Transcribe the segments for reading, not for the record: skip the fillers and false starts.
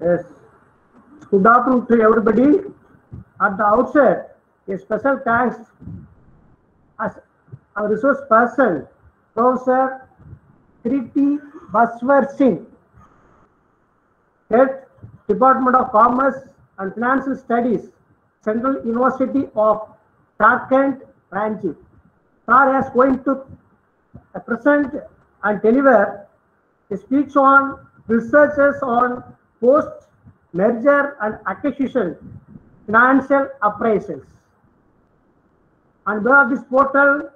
Yes. Good afternoon to everybody. At the outset, a special thanks as our resource person, Professor Kriti Baswar Singh, Head, Department of Commerce and Financial Studies, Central University of Jharkhand, Ranchi. Sir is going to present and deliver a speech on researches on post-merger and acquisition financial appraisals. On behalf of this portal,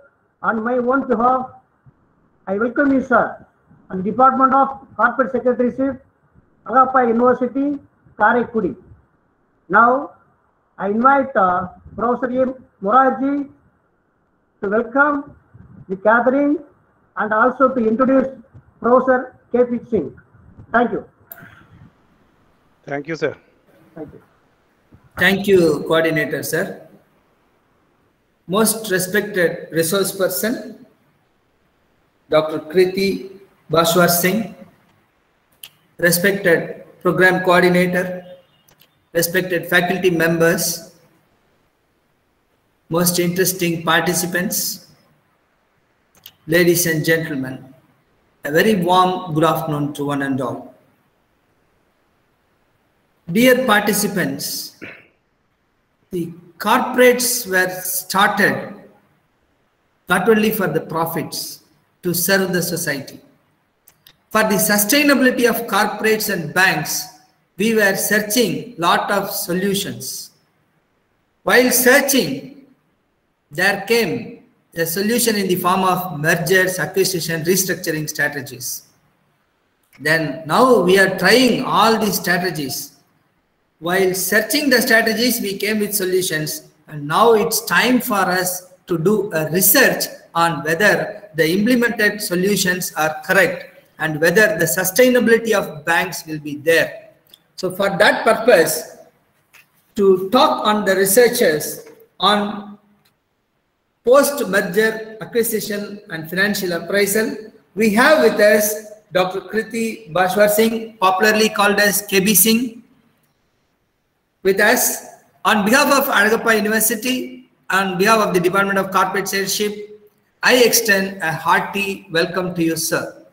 on my own behalf, I welcome you, sir, and the Department of Corporate Secretaryship, Agapa University, Karaikudi. Now, I invite Professor A. Morarji to welcome the gathering and also to introduce Professor K.P. Singh. Thank you. Thank you, sir. Thank you. Thank you, Coordinator, sir. Most respected resource person, Dr. Kriti Baswar Singh, respected Program Coordinator, respected faculty members, most interesting participants, ladies and gentlemen, a very warm good afternoon to one and all. Dear participants, the corporates were started not only for the profits, to serve the society. For the sustainability of corporates and banks, we were searching lot of solutions. While searching, there came a solution in the form of mergers, acquisition, restructuring strategies. Then now we are trying all these strategies. While searching the strategies, we came with solutions, and now it's time for us to do a research on whether the implemented solutions are correct and whether the sustainability of banks will be there. So for that purpose, to talk on the researchers on post-merger acquisition and financial appraisal, we have with us Dr. Kriti Baswar Singh, popularly called as KB Singh, with us. On behalf of Alagappa University, on behalf of the Department of Corporate Citizenship, I extend a hearty welcome to you, sir.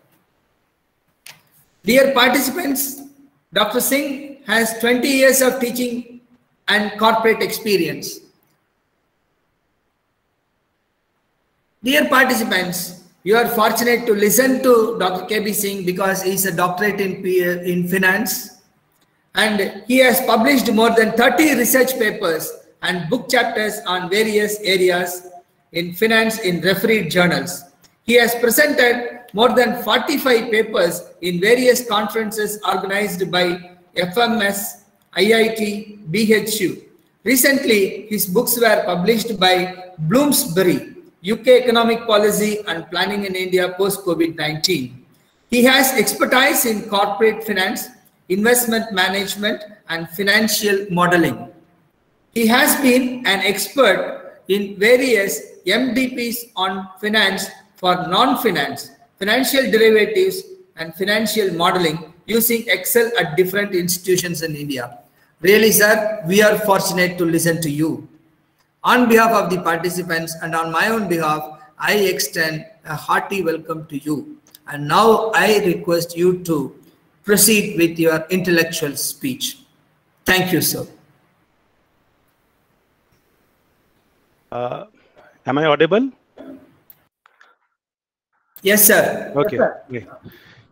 Dear participants, Dr. Singh has 20 years of teaching and corporate experience. Dear participants, you are fortunate to listen to Dr. KB Singh because he is a doctorate in finance, and he has published more than 30 research papers and book chapters on various areas in finance in refereed journals. He has presented more than 45 papers in various conferences organized by FMS, IIT, BHU. Recently, his books were published by Bloomsbury, UK Economic Policy and Planning in India post-COVID-19. He has expertise in corporate finance, investment management, and financial modeling. He has been an expert in various MDPs on finance for non-finance, financial derivatives, and financial modeling using Excel at different institutions in India. Really, sir, we are fortunate to listen to you. On behalf of the participants and on my own behalf, I extend a hearty welcome to you. And now I request you to proceed with your intellectual speech. Thank you, sir. Am I audible? Yes, sir. Okay. Yes, sir. Okay.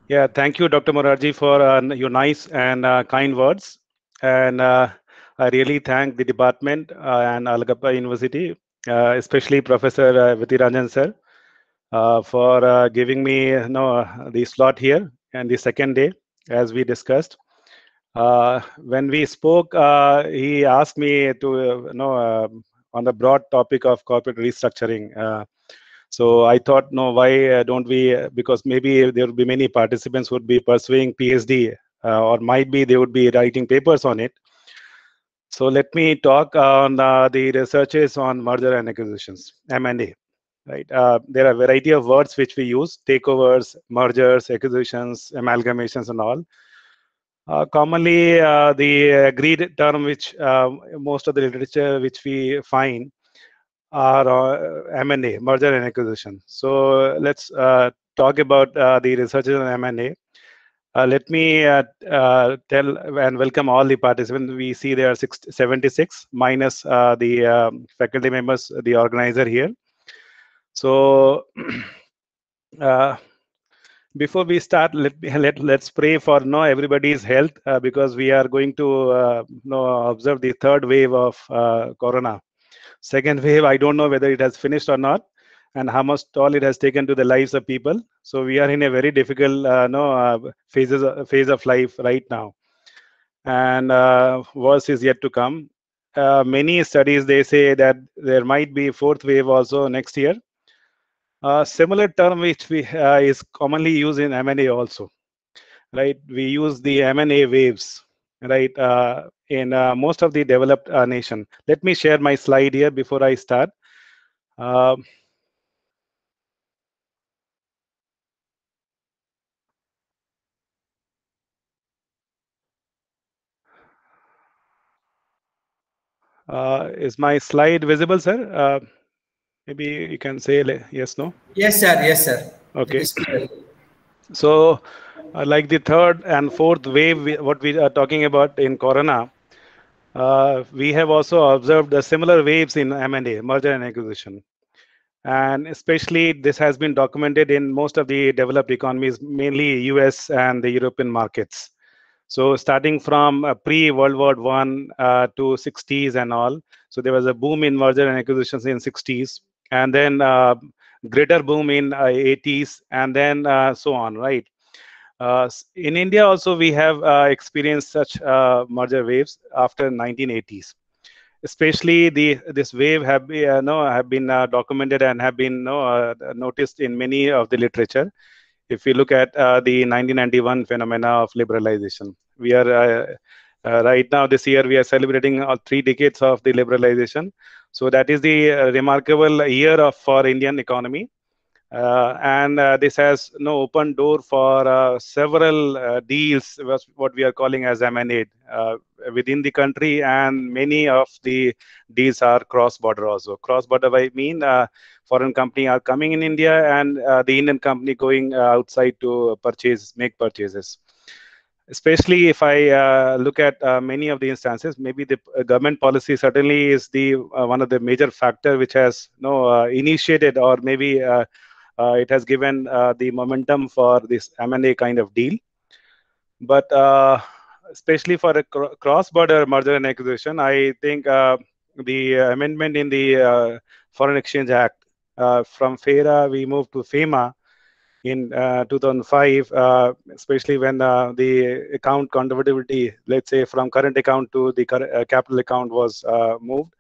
Yeah, thank you, Dr. Morarji, for your nice and kind words. And I really thank the department and Alagappa University, especially Professor Vitirajan sir, for giving me the slot here and the second day, as we discussed. When we spoke, he asked me to on the broad topic of corporate restructuring. So I thought, no, why don't we? Because maybe there would be many participants who would be pursuing PhD, or might be they would be writing papers on it. So let me talk on the researches on merger and acquisitions, M&A. Right? There are a variety of words which we use: takeovers, mergers, acquisitions, amalgamations, and all. Commonly, the agreed term which most of the literature which we find are M&A, merger and acquisition. So let's talk about the researchers on M&A. Let me tell and welcome all the participants. We see there are 76 minus the faculty members, the organizer here. So before we start, let's pray for everybody's health because we are going to observe the third wave of corona. Second wave, I don't know whether it has finished or not, and how much toll it has taken to the lives of people. So we are in a very difficult phase of life right now, and worse is yet to come. Many studies, they say that there might be fourth wave also next year. Similar term which we is commonly used in M&A also, right? We use the M&A waves, right? In most of the developed nation. Let me share my slide here before I start. Is my slide visible, sir? Maybe you can say yes, no? Yes, sir. Yes, sir. Okay. So, like the third and fourth wave, what we are talking about in corona, we have also observed the similar waves in M&A, merger and acquisition. And especially this has been documented in most of the developed economies, mainly US and the European markets. So starting from pre-World War I to 60s and all, so there was a boom in merger and acquisitions in 60s, and then greater boom in 80s, and then so on, right? In India also we have experienced such merger waves after 1980s. Especially this wave have been documented and have been noticed in many of the literature. If we look at the 1991 phenomena of liberalization, we are right now this year we are celebrating 3 decades of the liberalization. So that is the remarkable year for Indian economy. And this has open door for several deals, what we are calling as M&A within the country, and many of the deals are cross-border also. Cross-border, I mean foreign company are coming in India, and the Indian company going outside to make purchases. Especially if I look at many of the instances, maybe the government policy certainly is the one of the major factor which has initiated, or maybe it has given the momentum for this M&A kind of deal. But especially for a cross-border merger and acquisition, I think the amendment in the Foreign Exchange Act, from FERA we moved to FEMA in 2005, especially when the account convertibility, let's say from current account to the capital account was moved.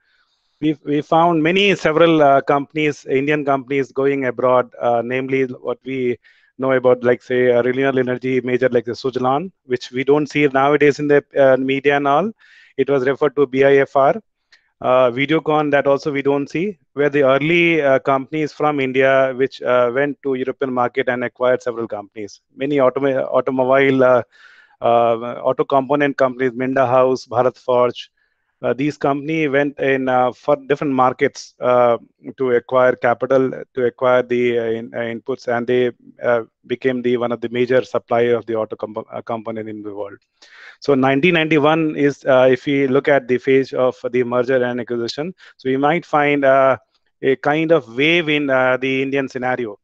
We found several companies, Indian companies going abroad, namely what we know about, like say renewable energy major like the Suzlon, which we don't see nowadays in the media and all. It was referred to BIFR. Videocon, that also we don't see, where the early companies from India which went to European market and acquired several companies. Many automobile, auto component companies, Minda House, Bharat Forge. These companies went in for different markets to acquire capital, to acquire the inputs, and they became one of the major supplier of the auto component in the world. So 1991 is, if we look at the phase of the merger and acquisition, so we might find a kind of wave in the Indian scenario,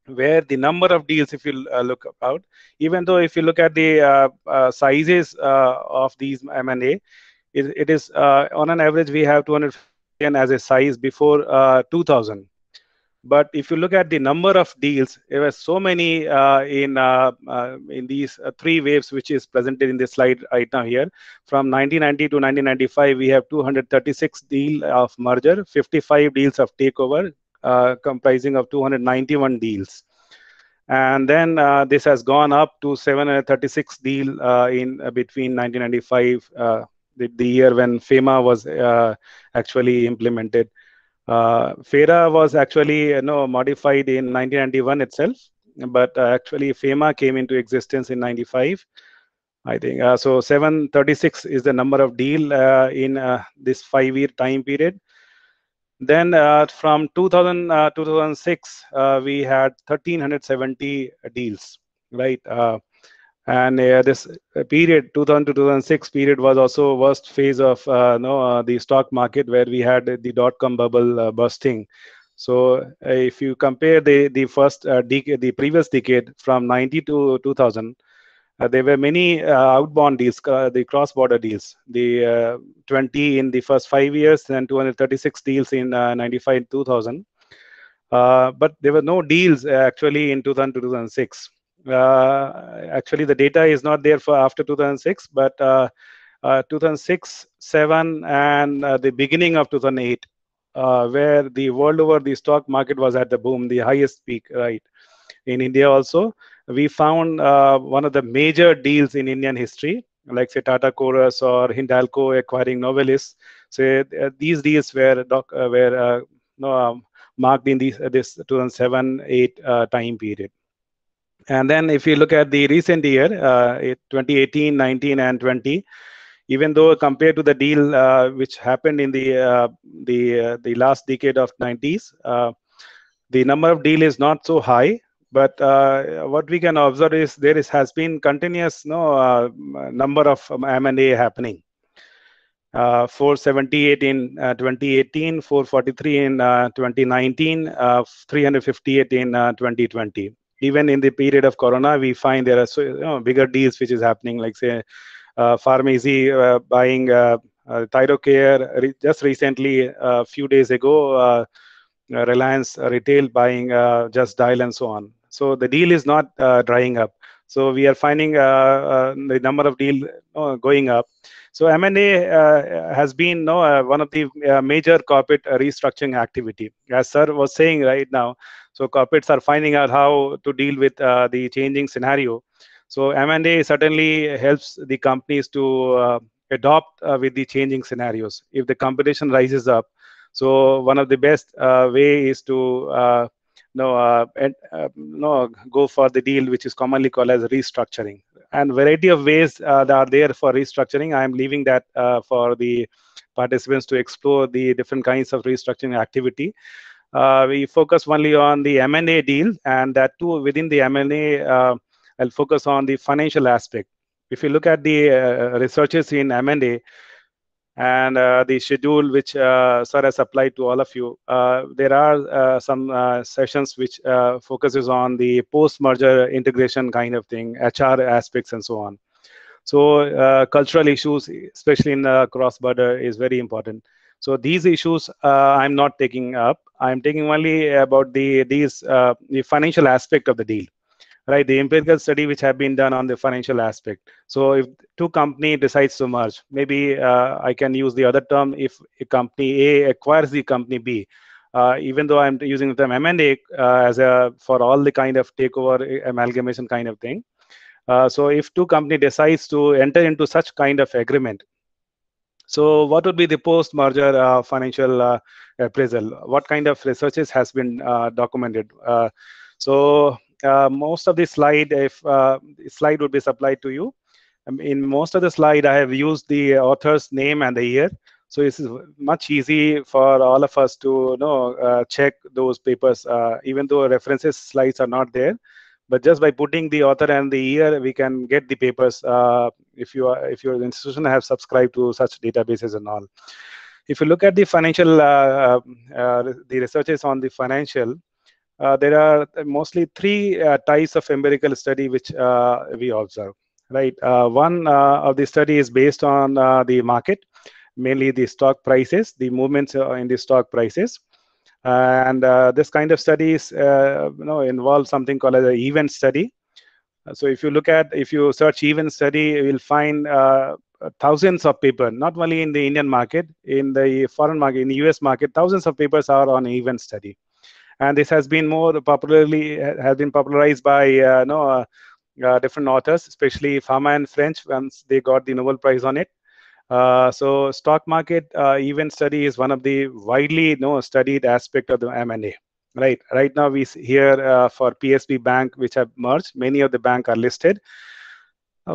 where the number of deals, if you look about, even though if you look at the sizes of these M&A, it is on an average we have 200 million as a size before 2000. But if you look at the number of deals, there were so many in these 3 waves, which is presented in this slide right now here. From 1990 to 1995, we have 236 deals of merger, 55 deals of takeover, comprising of 291 deals. And then this has gone up to 736 deal in between 1995, the year when FEMA was actually implemented. FERA was actually modified in 1991 itself, but actually FEMA came into existence in 95. I think so. 736 is the number of deal in this 5-year time period. Then from 2006, we had 1,370 deals, right? And this period, 2000 to 2006 period, was also worst phase of the stock market, where we had the dot-com bubble bursting. So if you compare the first decade, the previous decade from 90 to 2000, there were many outbound deals, the cross-border deals. The 20 in the first 5 years, and 236 deals in 95 2000. But there were no deals actually in 2000 to 2006. Actually, the data is not there for after 2006, but 2006, 7, and the beginning of 2008, where the world over the stock market was at the boom, the highest peak, right? In India also, we found one of the major deals in Indian history, like say Tata Chorus or Hindalco acquiring Novelis. So these deals were marked in this 2007-8 time period. And then if you look at the recent year, 2018, 19, and 20, even though compared to the deal which happened in the last decade of 90s, the number of deal is not so high. But what we can observe is has been continuous number of M&A happening. 478 in 2018, 443 in 2019, 358 in 2020. Even in the period of Corona, we find there are bigger deals which is happening, like say Pharmacy buying Thyrocare just recently, a few days ago, Reliance Retail buying Just Dial, and so on. So the deal is not drying up. So we are finding the number of deal going up. So M&A has been one of the major corporate restructuring activity, as sir was saying right now. So corporates are finding out how to deal with the changing scenario. So M&A certainly helps the companies to adopt with the changing scenarios. If the competition rises up, so one of the best way is to go for the deal, which is commonly called as restructuring. And variety of ways that are there for restructuring. I am leaving that for the participants to explore the different kinds of restructuring activity. We focus only on the M&A deal, and that too within the M&A, I'll focus on the financial aspect. If you look at the researches in M&A, and the schedule which sir has applied to all of you, there are some sessions which focuses on the post-merger integration kind of thing, HR aspects, and so on. So cultural issues, especially in cross-border, is very important. So these issues I'm not taking up. I'm taking only about the financial aspect of the deal. Right, the empirical study which have been done on the financial aspect. So if two company decides to merge, maybe I can use the other term. If a company A acquires the company B, even though I'm using the term M&A as for all the kind of takeover amalgamation kind of thing. So if two company decides to enter into such kind of agreement, so what would be the post-merger financial appraisal? What kind of researches has been documented? Most of the slide, if slide would be supplied to you. In most of the slide, I have used the author's name and the year. So this is much easy for all of us to check those papers, even though references slides are not there. But just by putting the author and the year, we can get the papers if your institution have subscribed to such databases and all. If you look at the financial, the researches on the financial, there are mostly three types of empirical study which we observe. Right, one of the study is based on the market, mainly the stock prices, the movements in the stock prices. And this kind of studies involve something called as an event study. So if you search event study, you will find thousands of papers, not only in the Indian market, in the foreign market, in the US market, thousands of papers are on event study. And this has been popularized by different authors, especially Fama and French, once they got the Nobel Prize on it. So stock market event study is one of the widely studied aspect of the M&A. Right now we hear for PSB Bank, which have merged. Many of the bank are listed.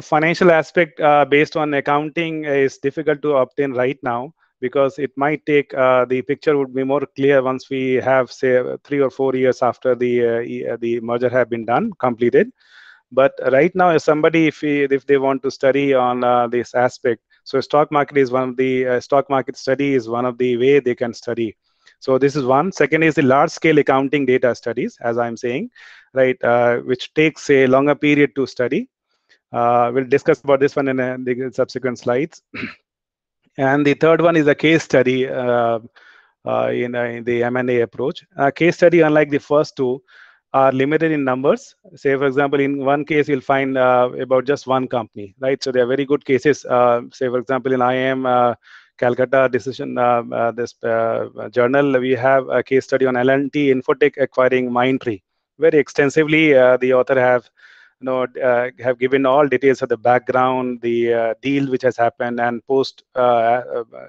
Financial aspect based on accounting is difficult to obtain right now, because it might take the picture would be more clear once we have, say, 3 or 4 years after the merger have been done, completed. But right now, if somebody, if they want to study on this aspect, so stock market is one of the stock market study is one of the way they can study. So this is one. Second is the large scale accounting data studies, as I'm saying, right, which takes a longer period to study. We'll discuss about this one in the subsequent slides. And the third one is a case study in the M&A approach. Case study, unlike the first two, are limited in numbers. Say, for example, in one case, you'll find about just one company, right? So they are very good cases. Say, for example, in IIM Calcutta decision, this journal, we have a case study on L&T Infotech acquiring Mindtree. Very extensively, the author have given all details of the background, the deal which has happened, and post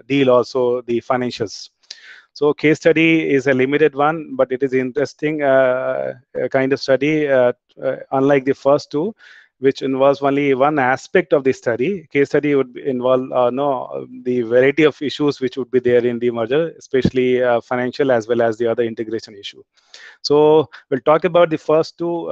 deal also the financials. So case study is a limited one, but it is interesting kind of study, unlike the first two, which involves only one aspect of the study. Case study would involve the variety of issues which would be there in the merger, especially financial as well as the other integration issue. So we'll talk about the first two,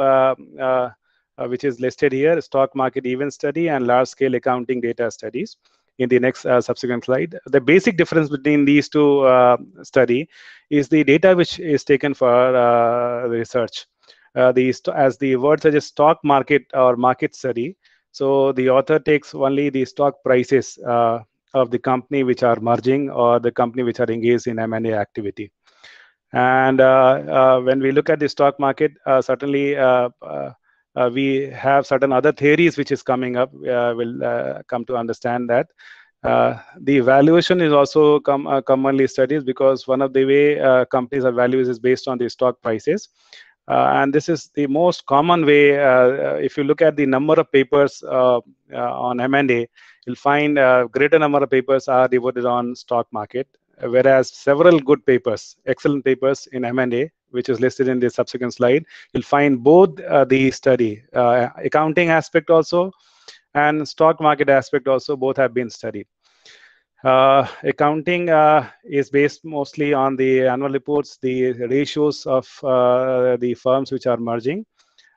which is listed here: stock market event study and large scale accounting data studies, in the next subsequent slide. The basic difference between these two study is the data which is taken for research. As the word suggests, stock market or market study. So the author takes only the stock prices of the company which are merging or the company which are engaged in M&A activity. And when we look at the stock market, certainly we have certain other theories which is coming up. We'll come to understand that. The valuation is also commonly studied, because one of the way companies are valued is based on the stock prices. And this is the most common way. If you look at the number of papers on M&A, you'll find a greater number of papers are devoted on stock market, whereas several good papers, excellent papers in M&A, which is listed in the subsequent slide, you'll find both the study, accounting aspect also and stock market aspect also, both have been studied. Accounting is based mostly on the annual reports, the ratios of the firms which are merging.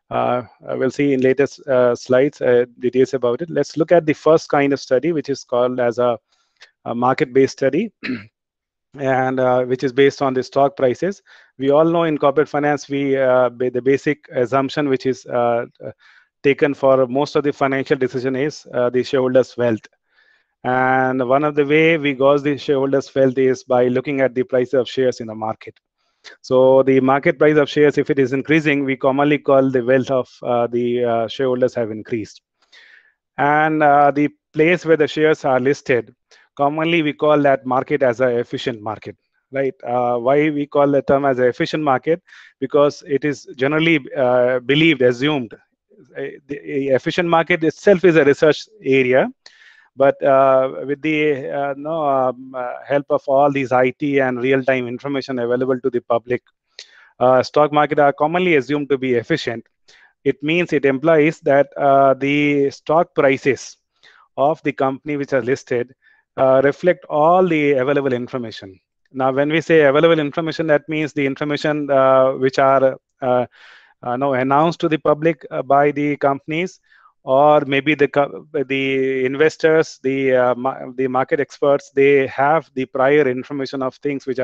We'll see in latest slides details about it. Let's look at the first kind of study, which is called as a market-based study. And which is based on the stock prices. We all know in corporate finance, the basic assumption which is taken for most of the financial decision is the shareholders' wealth. And one of the way we gauge the shareholders' wealth is by looking at the price of shares in the market. So the market price of shares, if it is increasing, we commonly call the wealth of the shareholders have increased. And the place where the shares are listed, commonly we call that market as an efficient market, right? Why we call the term as an efficient market? Because it is generally believed, assumed, the efficient market itself is a research area, but with the help of all these IT and real-time information available to the public, stock market are commonly assumed to be efficient. It means, it implies that the stock prices of the company which are listed reflect all the available information. Now, when we say available information, that means the information which are announced to the public by the companies, or maybe the investors, the market experts, they have the prior information of things which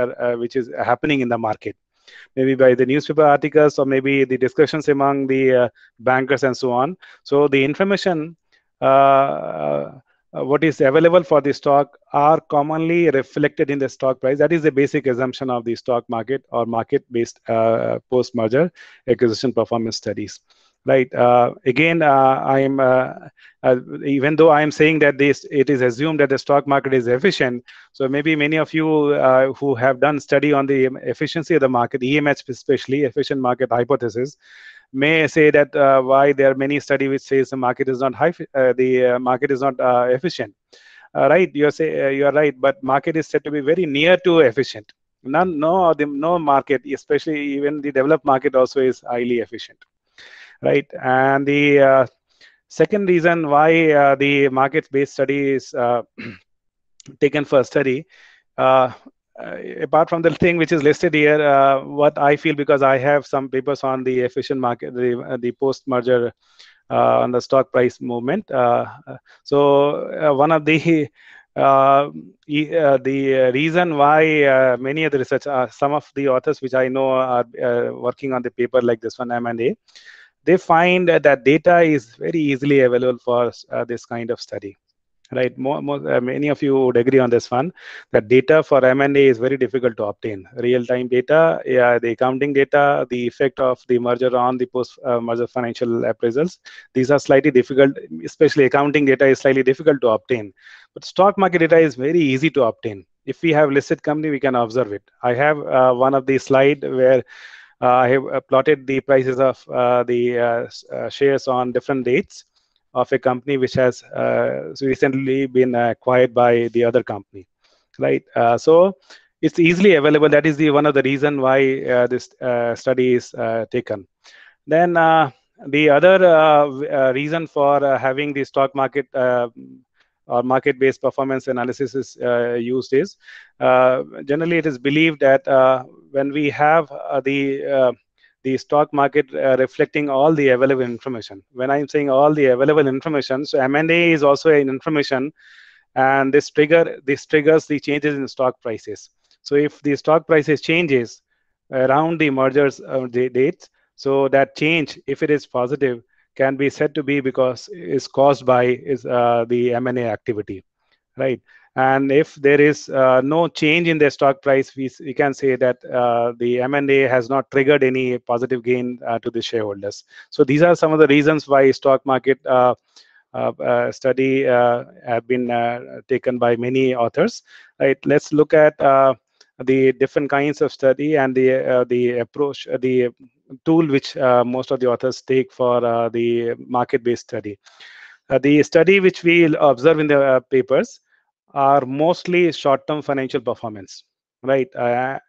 is happening in the market, maybe by the newspaper articles or maybe the discussions among the bankers and so on. So the information what is available for the stock are commonly reflected in the stock price. That is the basic assumption of the stock market or market-based post-merger acquisition performance studies. Right. Again, even though I am saying that it is assumed that the stock market is efficient, so maybe many of you who have done study on the efficiency of the market, EMH especially, efficient market hypothesis, may say that why there are many studies which says the market is not efficient. Right, you are right, but market is said to be very near to efficient. No market, especially even the developed market, also is highly efficient. Right, and the Second reason why the market-based study is taken for study, apart from the thing which is listed here, what I feel, because I have some papers on the efficient market, the post-merger on the stock price movement. So one of the reason why many of the research, some of the authors which I know are working on the paper like this one, M&A, they find that data is very easily available for this kind of study. Right, many of you would agree on this one, that data for M&A is very difficult to obtain. Real-time data, the accounting data, the effect of the merger on the post-merger financial appraisals, these are slightly difficult, especially accounting data is slightly difficult to obtain. But stock market data is very easy to obtain. If we have listed company, we can observe it. I have one of the slide where I have plotted the prices of the shares on different dates of a company which has recently been acquired by the other company, right? So it's easily available. That is one of the reason why this study is taken. Then the other reason for having the stock market or market-based performance analysis is used is generally it is believed that when we have the stock market reflecting all the available information. When I'm saying all the available information, so M&A is also an information, and this triggers the changes in stock prices. So if the stock prices changes around the mergers dates, so that change, if it is positive, can be said to be because is caused by the M&A activity, right? And if there is no change in the stock price, we can say that the M&A has not triggered any positive gain to the shareholders. So these are some of the reasons why stock market study have been taken by many authors. Right? Let's look at the different kinds of study and the approach, the tool which most of the authors take for the market-based study. The study which we observe in the papers are mostly short-term financial performance, right?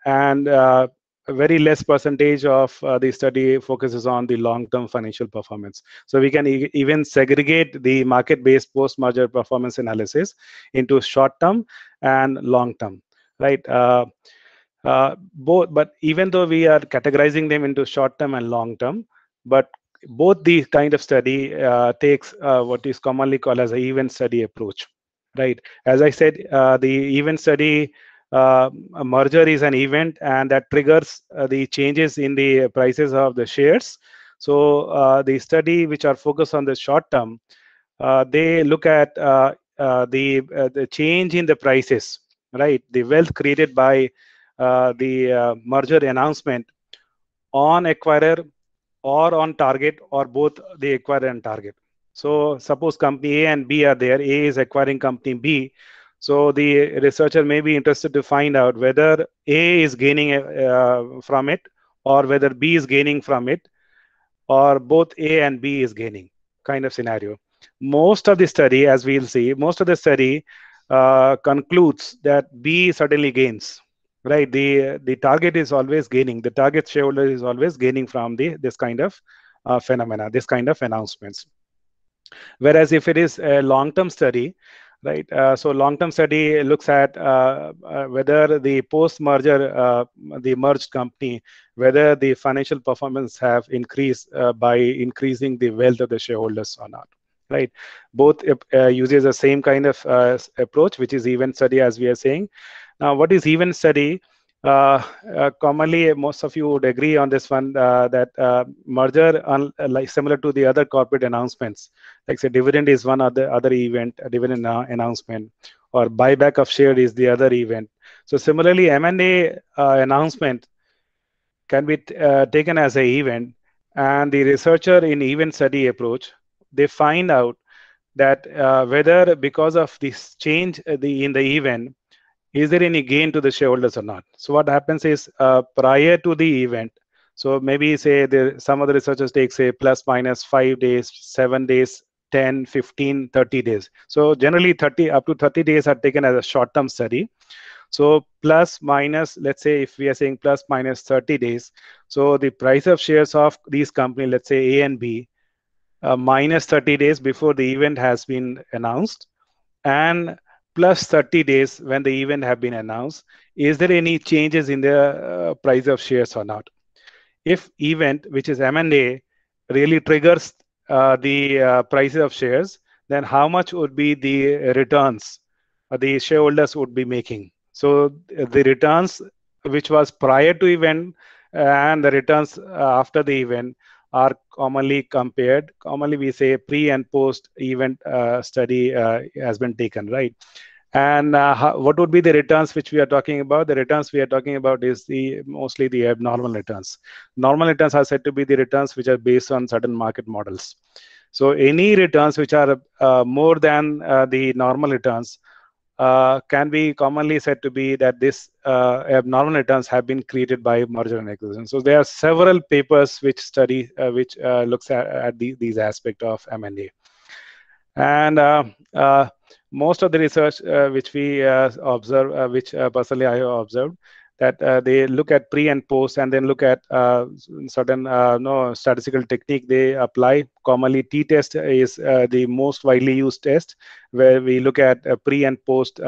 And a very less percentage of the study focuses on the long-term financial performance. So we can even segregate the market-based post-merger performance analysis into short-term and long-term, right? But even though we are categorizing them into short-term and long-term, but both the kind of study takes what is commonly called as an event study approach. Right. As I said, the event study, a merger is an event, and that triggers the changes in the prices of the shares. So the study which are focused on the short term, they look at the change in the prices, right? The wealth created by the merger announcement on acquirer or on target, or both the acquirer and target. So suppose company A and B are there. A is acquiring company B. So the researcher may be interested to find out whether A is gaining from it, or whether B is gaining from it, or both A and B is gaining, kind of scenario. Most of the study, as we'll see, most of the study concludes that B suddenly gains. Right, the target is always gaining. The target shareholder is always gaining from this kind of phenomena, this kind of announcements. Whereas if it is a long-term study, right? So long-term study looks at whether the post-merger, the merged company, whether the financial performance have increased by increasing the wealth of the shareholders or not. Right? Both uses the same kind of approach, which is event study, as we are saying. Now, what is event study? Commonly, most of you would agree on this one, that merger, like similar to the other corporate announcements, like say dividend is one other event, a dividend announcement, or buyback of share is the other event. So similarly, M&A announcement can be taken as an event, and the researcher in event study approach, they find out that whether because of this change in the event, is there any gain to the shareholders or not? So what happens is prior to the event, so maybe say some of the researchers take say plus minus 5 days, 7 days, 10, 15, 30 days. So generally up to 30 days are taken as a short-term study. So plus minus, let's say if we are saying plus minus 30 days, so the price of shares of these companies, let's say A and B, minus 30 days before the event has been announced, and plus 30 days when the event have been announced, is there any changes in the price of shares or not? If event, which is M&A, really triggers the prices of shares, then how much would be the returns the shareholders would be making? So the returns which was prior to event and the returns after the event are commonly compared. Commonly we say pre and post event study has been taken, right? And what would be the returns which we are talking about? The returns we are talking about is mostly the abnormal returns. Normal returns are said to be the returns which are based on certain market models. So any returns which are more than the normal returns can be commonly said to be that this abnormal returns have been created by merger and acquisition. So there are several papers which study which looks at these aspects of M&A. And most of the research which we observe, which personally I have observed, that they look at pre and post, and then look at certain statistical technique they apply. Commonly, t-test is the most widely used test, where we look at pre and post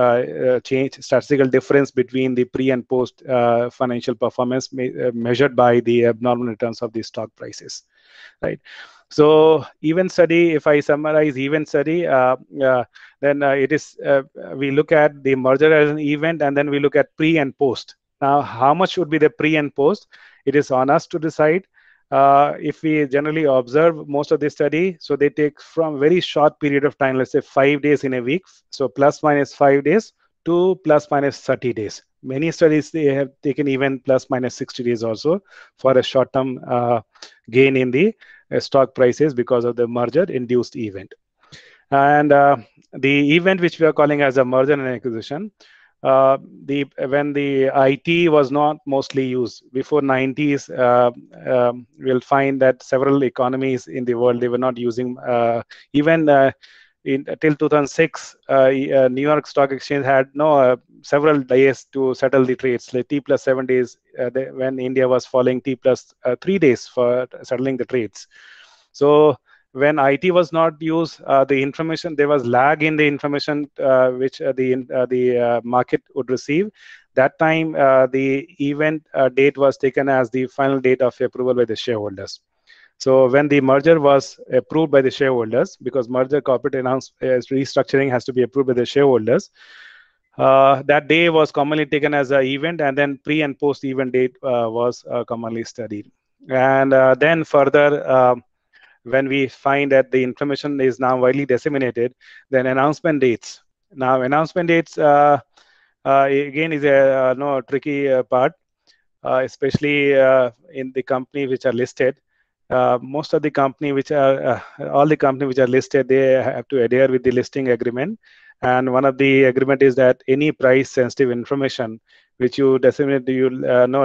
change, statistical difference between the pre and post financial performance measured by the abnormal returns of the stock prices, right? So event study, if I summarize event study, then it is, we look at the merger as an event, and then we look at pre and post. Now, how much would be the pre and post? It is on us to decide. If we generally observe most of the study, so they take from very short period of time, let's say 5 days in a week, so plus minus 5 days to plus minus 30 days. Many studies, they have taken even plus minus 60 days also for a short-term gain in the stock prices because of the merger induced event. And the event which we are calling as a merger and acquisition, when the IT was not mostly used before 90s, we'll find that several economies in the world, they were not using even till 2006, New York Stock Exchange had several days to settle the trades, like T plus 7 days, when India was following T plus 3 days for settling the trades. So when IT was not used, the information, there was lag in the information which the market would receive. That time, the event date was taken as the final date of approval by the shareholders. So when the merger was approved by the shareholders, because merger corporate restructuring has to be approved by the shareholders, that day was commonly taken as an event, and then pre and post event date was commonly studied. And then further, when we find that the information is now widely disseminated, then announcement dates. Now, announcement dates again is a tricky part, especially in the company which are listed. Most of the company which are all the companies which are listed, they have to adhere with the listing agreement, and one of the agreement is that any price sensitive information which you disseminate, you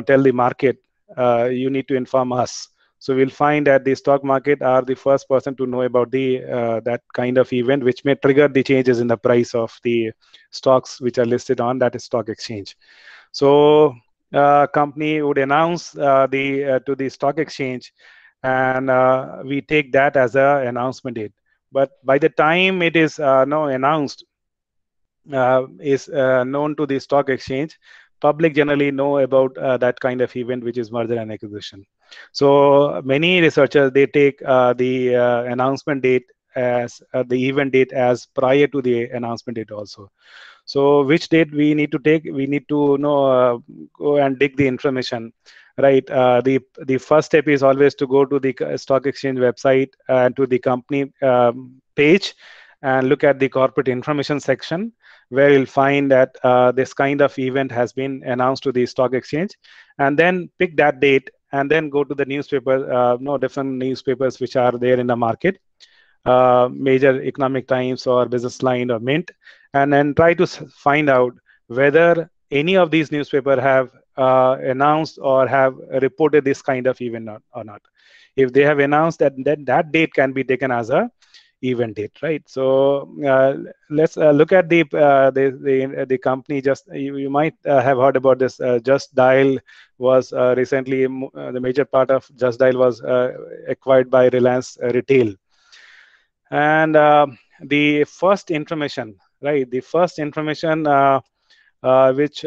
tell the market, you need to inform us. So we'll find that the stock market are the first person to know about the that kind of event, which may trigger the changes in the price of the stocks which are listed on that stock exchange. So company would announce to the stock exchange, and we take that as an announcement date. But by the time it is announced, is known to the stock exchange, public generally know about that kind of event, which is merger and acquisition. So many researchers, they take the announcement date as the event date as prior to the announcement date also. So which date we need to take? We need to go and dig the information, right? The first step is always to go to the stock exchange website and to the company page and look at the corporate information section, where you'll find that this kind of event has been announced to the stock exchange, and then pick that date, and then go to the newspaper, different newspapers which are there in the market, major Economic Times or Business Line or Mint, and then try to find out whether any of these newspapers have announced or have reported this kind of event or not. If they have announced that, then that date can be taken as a event date, right? So let's look at the company. Just you might have heard about this. Just Dial was recently, the major part of Just Dial was acquired by Reliance Retail. And the first information, right? The first information which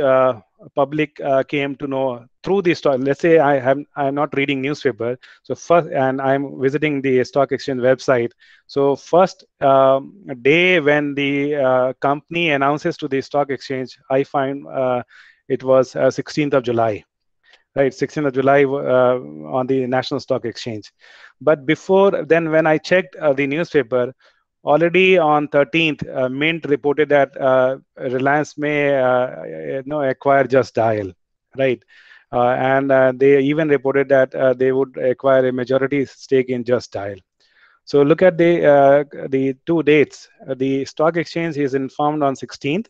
public came to know through the stock. Let's say I'm not reading newspaper, so first, and I'm visiting the stock exchange website. So first day when the company announces to the stock exchange, I find it was 16th of July. Right, 16th of July on the National Stock Exchange. But before then, when I checked the newspaper, already on 13th, Mint reported that Reliance may acquire Just Dial, right? And they even reported that they would acquire a majority stake in Just Dial. So look at the 2 dates. The stock exchange is informed on 16th,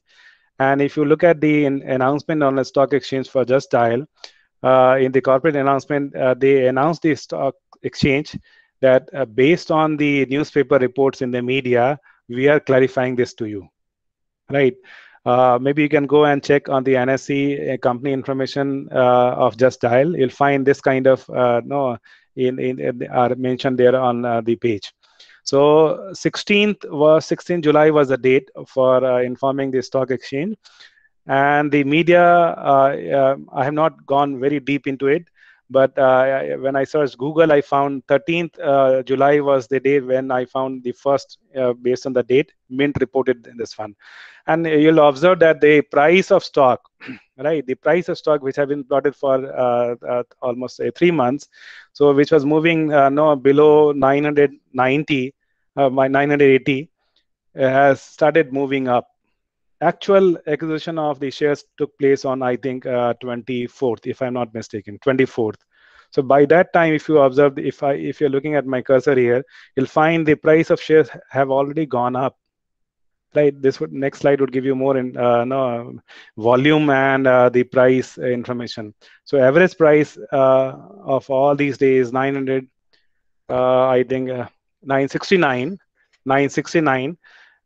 and if you look at the announcement on the stock exchange for Just Dial, in the corporate announcement, they announced the stock exchange that based on the newspaper reports in the media, we are clarifying this to you, right? Maybe you can go and check on the NSE company information of Just Dial. You'll find this kind of are mentioned there on the page. So 16th July was the date for informing the stock exchange. And the media, I have not gone very deep into it, but when I searched Google, I found 13th July was the day when I found the first, based on the date, Mint reported this one. And you'll observe that the price of stock, right, the price of stock which have been plotted for almost 3 months, so which was moving below 990, 980, has started moving up. Actual acquisition of the shares took place on, I think, 24th, if I'm not mistaken, 24th. So by that time, if you observe, if you're looking at my cursor here, you'll find the price of shares have already gone up. Right. Next slide would give you more in volume and the price information. So average price of all these days 900, I think 969, 969.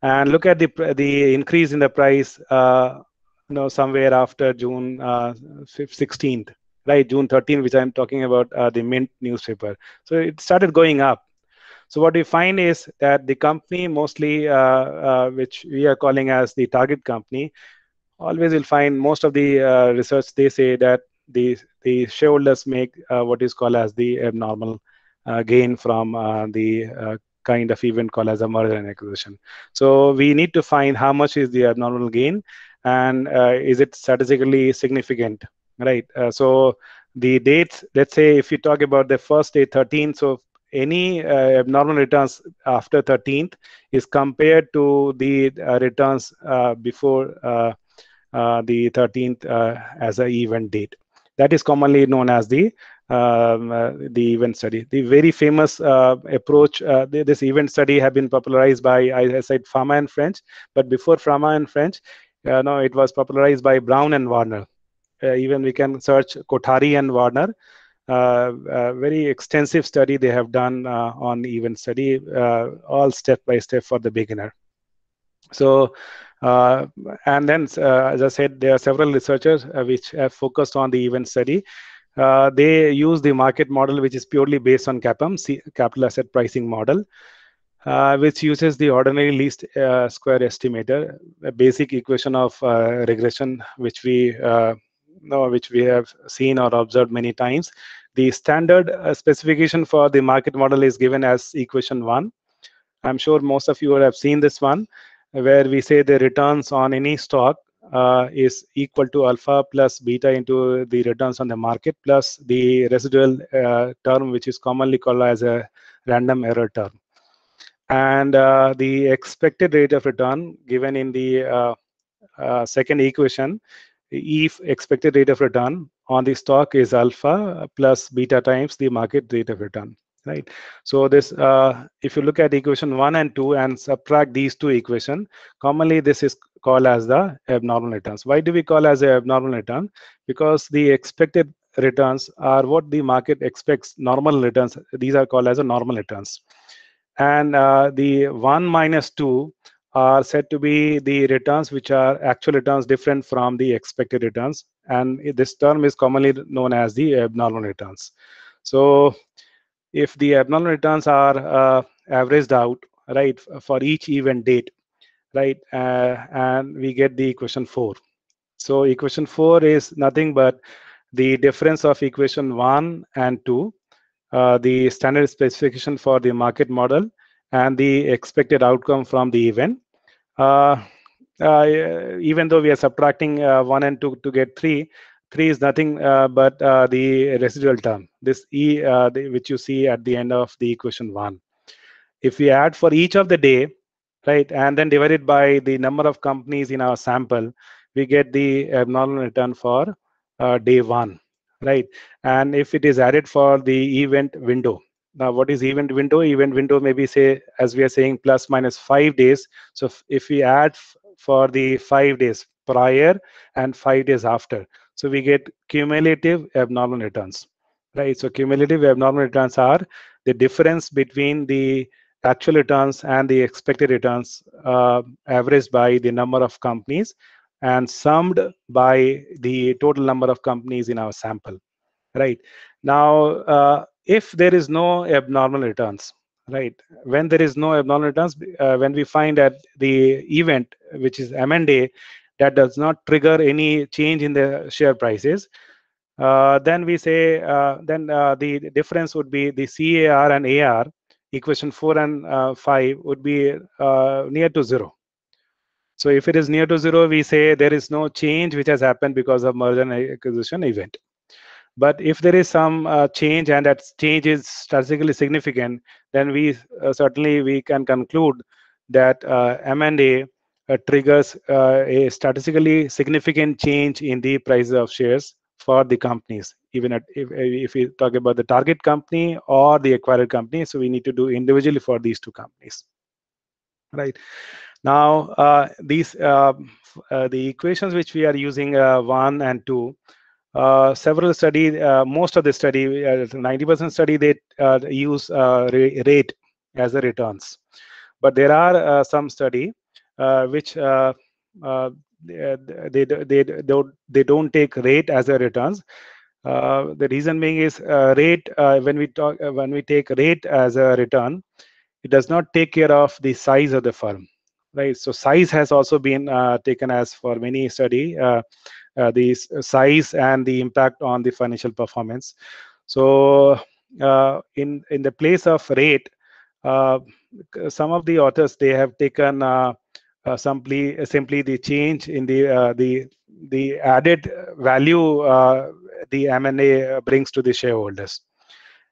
And look at the increase in the price, somewhere after June 16th, right? June 13th, which I'm talking about, the Mint newspaper. So it started going up. So what we find is that the company, mostly which we are calling as the target company, always will find most of the research, they say that the shareholders make what is called as the abnormal gain from the kind of event called as a merger and acquisition. So we need to find how much is the abnormal gain, and is it statistically significant, right? So the dates, let's say if you talk about the first day 13th, so any abnormal returns after 13th is compared to the returns before the 13th as an event date. That is commonly known as the event study. The very famous approach, this event study have been popularized by, I said, Fama and French, but before Fama and French, it was popularized by Brown and Warner. Even we can search Kothari and Warner. Very extensive study they have done on event study, all step by step for the beginner. So, and then, as I said, there are several researchers which have focused on the event study. They use the market model, which is purely based on CAPM, capital asset pricing model, which uses the ordinary least square estimator, a basic equation of regression, which we have seen or observed many times. The standard specification for the market model is given as equation 1. I'm sure most of you would have seen this one, where we say the returns on any stock is equal to alpha plus beta into the returns on the market plus the residual term, which is commonly called as a random error term. And the expected rate of return given in the second equation, if expected rate of return on the stock is alpha plus beta times the market rate of return, right? So this, if you look at equation 1 and 2 and subtract these two equations, commonly this is called as the abnormal returns. Why do we call as a abnormal return? Because the expected returns are what the market expects normal returns. These are called as a normal returns. And the 1 minus 2 are said to be the returns which are actual returns different from the expected returns. And this term is commonly known as the abnormal returns. So if the abnormal returns are averaged out, right, for each event date, right, and we get the equation 4. So equation 4 is nothing but the difference of equation 1 and 2, the standard specification for the market model, and the expected outcome from the event. Even though we are subtracting 1 and 2 to get 3, 3 is nothing but the residual term, this E, which you see at the end of the equation 1. If we add for each of the day, right, and then divide it by the number of companies in our sample, we get the abnormal return for day 1, right? And if it is added for the event window, now what is event window? Event window maybe, say, as we are saying, plus minus 5 days. So if we add for the 5 days prior and 5 days after, so we get cumulative abnormal returns, right? So cumulative abnormal returns are the difference between the actual returns and the expected returns averaged by the number of companies and summed by the total number of companies in our sample, right? Now, if there is no abnormal returns, right, when there is no abnormal returns, when we find that the event, which is M&A, that does not trigger any change in the share prices, then we say the difference would be the CAR and AR, equation 4 and 5 would be near to 0. So if it is near to 0, we say there is no change which has happened because of merger and acquisition event. But if there is some change and that change is statistically significant, then we certainly we can conclude that M&A triggers a statistically significant change in the prices of shares for the companies, even if we talk about the target company or the acquired company. So we need to do individually for these two companies, right? Now, the equations which we are using, 1 and 2, several study, most of the study, 90% study, they use rate as the returns. But there are some study which they don't take rate as a returns. The reason being is rate, when we take rate as a return, it does not take care of the size of the firm, right? So size has also been taken as for many study, the size and the impact on the financial performance. So in the place of rate, some of the authors, they have taken simply the change in the added value the M&A brings to the shareholders.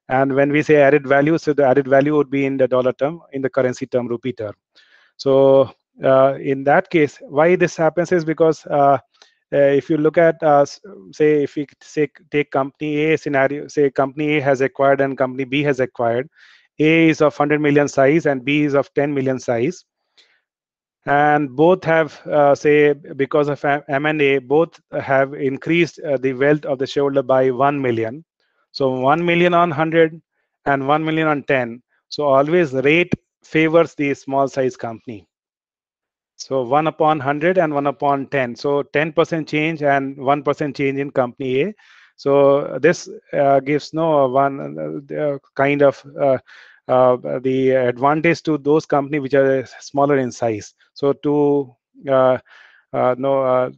And when we say added value, so the added value would be in the dollar term, in the currency term, rupee term. So in that case, why this happens is because if you look at, say, if we take company A scenario, say company A has acquired and company B has acquired. A is of 100 million size and B is of 10 million size. And both have, say, because of M&A, both have increased the wealth of the shareholder by 1 million. So 1 million on 100 and 1 million on 10. So always rate favors the small size company. So 1 upon 100 and 1 upon 10. So 10% change and 1% change in company A. So this gives no one kind of the advantage to those companies which are smaller in size. So to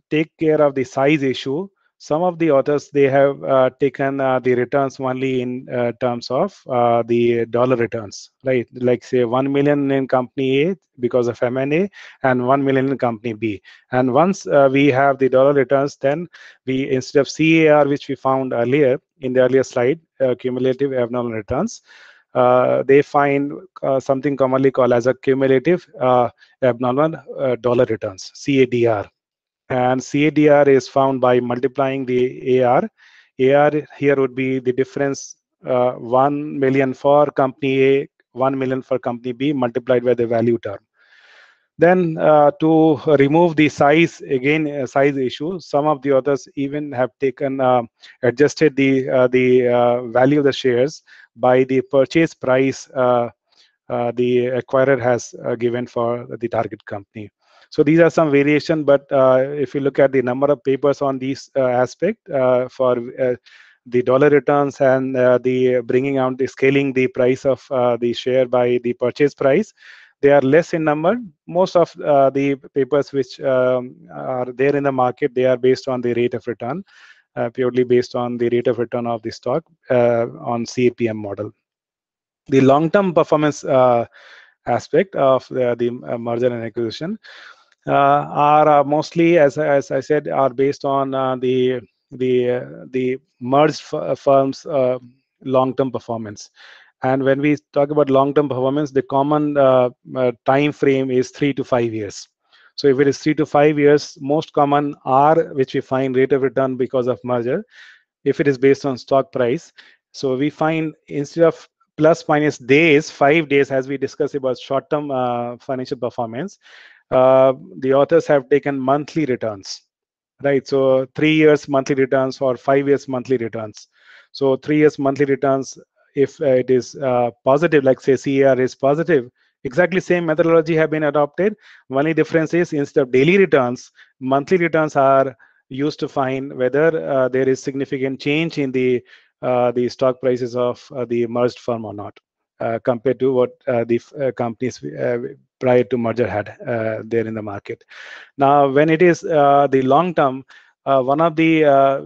take care of the size issue, some of the authors, they have taken the returns only in terms of the dollar returns, right? Like say 1 million in company A because of M&A and 1 million in company B. And once we have the dollar returns, then we, instead of CAR, which we found earlier in the earlier slide, cumulative abnormal returns, they find something commonly called as a cumulative abnormal dollar returns, CADR. And CADR is found by multiplying the AR. AR here would be the difference, 1 million for company A, 1 million for company B, multiplied by the value term. Then to remove the size, again, size issue, some of the others even have taken, adjusted the value of the shares by the purchase price the acquirer has given for the target company. So these are some variation, but if you look at the number of papers on these aspect for the dollar returns and the bringing out, the scaling the price of the share by the purchase price, They are less in number. Most of the papers which are there in the market, they are based on the rate of return, purely based on the rate of return of the stock on CAPM model. The long-term performance aspect of the merger and acquisition are mostly, as I said, are based on the merged firms' long-term performance. And when we talk about long-term performance, the common time frame is 3 to 5 years. So if it is 3 to 5 years, most common are which we find rate of return because of merger. If it is based on stock price, so we find instead of plus minus days, 5 days, as we discussed about short-term financial performance, the authors have taken monthly returns, right? So 3 years monthly returns or 5 years monthly returns. So 3 years monthly returns, if it is positive, like say CAR is positive, exactly same methodology have been adopted. Only difference is instead of daily returns, monthly returns are used to find whether there is significant change in the stock prices of the merged firm or not, compared to what the companies prior to merger had there in the market. Now, when it is the long term, one of the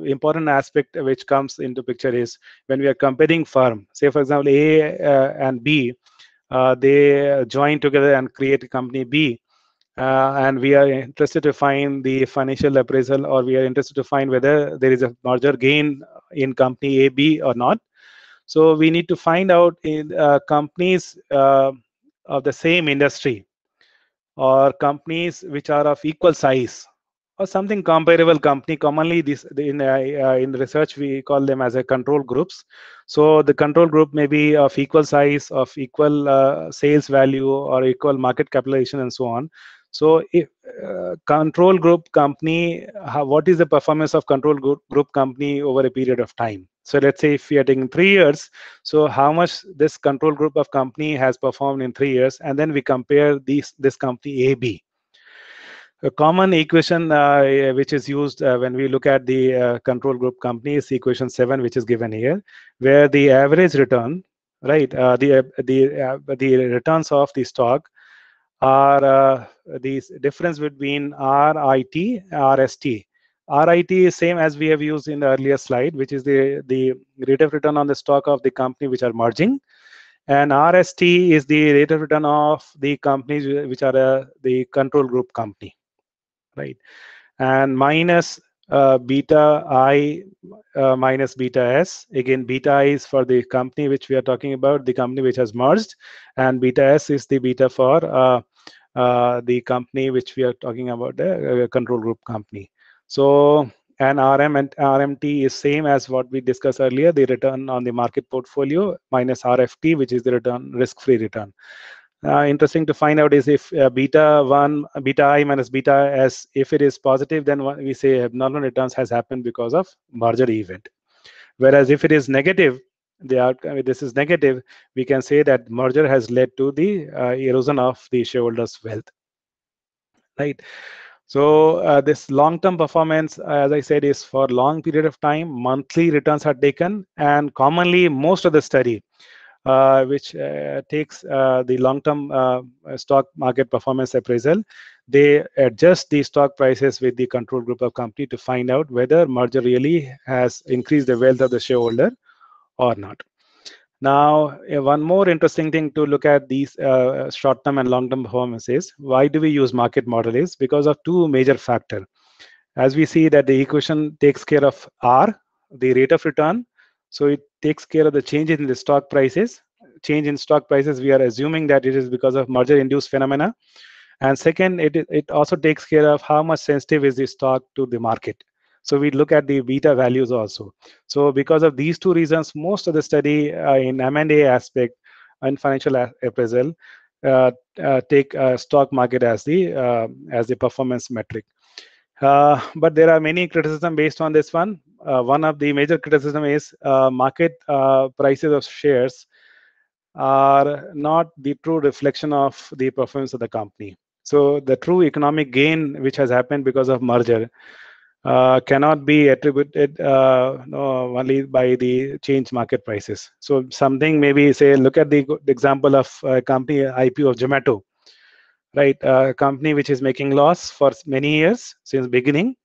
important aspect which comes into picture is when we are comparing firm. Say, for example, A and B, they join together and create a company B. And we are interested to find the financial appraisal, or we are interested to find whether there is a merger gain in company A, B or not. So we need to find out in companies of the same industry, or companies which are of equal size, or something comparable company. Commonly, this in research we call them as a control groups. So the control group may be of equal size, of equal sales value, or equal market capitalization, and so on. So if control group company, what is the performance of control group company over a period of time? So let's say if we are taking 3 years, so how much this control group of company has performed in 3 years, and then we compare this company AB. A common equation which is used when we look at the control group company is equation 7, which is given here, where the average return, right, the returns of the stock are the difference between RIT, RST. RIT is same as we have used in the earlier slide, which is the rate of return on the stock of the company which are merging, and RST is the rate of return of the companies which are the control group company, right? And minus beta I minus beta S. Again, beta I is for the company which we are talking about, the company which has merged, and beta S is the beta for the company which we are talking about, the control group company. So, and RM and RMT is same as what we discussed earlier, the return on the market portfolio minus RFT, which is the return, risk-free return. Interesting to find out is if beta I minus beta S, if it is positive, then we say abnormal returns has happened because of merger event. Whereas if it is negative, the outcome, this is negative, we can say that merger has led to the erosion of the shareholders' wealth, right? So this long-term performance, as I said, is for long period of time. Monthly returns are taken, and commonly most of the study which takes the long-term stock market performance appraisal, they adjust the stock prices with the control group of company to find out whether merger really has increased the wealth of the shareholder or not. Now, one more interesting thing to look at these short-term and long-term performances. Why do we use market model is because of two major factors. As we see that the equation takes care of R, the rate of return. So it takes care of the change in the stock prices. Change in stock prices, we are assuming that it is because of merger-induced phenomena. And second, it also takes care of how much sensitive is the stock to the market. So we look at the beta values also. So because of these two reasons, most of the study in M&A aspect and financial appraisal take stock market as the performance metric. But there are many criticisms based on this one. One of the major criticism is market prices of shares are not the true reflection of the performance of the company. So the true economic gain which has happened because of merger cannot be attributed only by the change market prices. So something maybe say, look at the example of company IPO of Zomato. right? A company which is making loss for many years since beginning.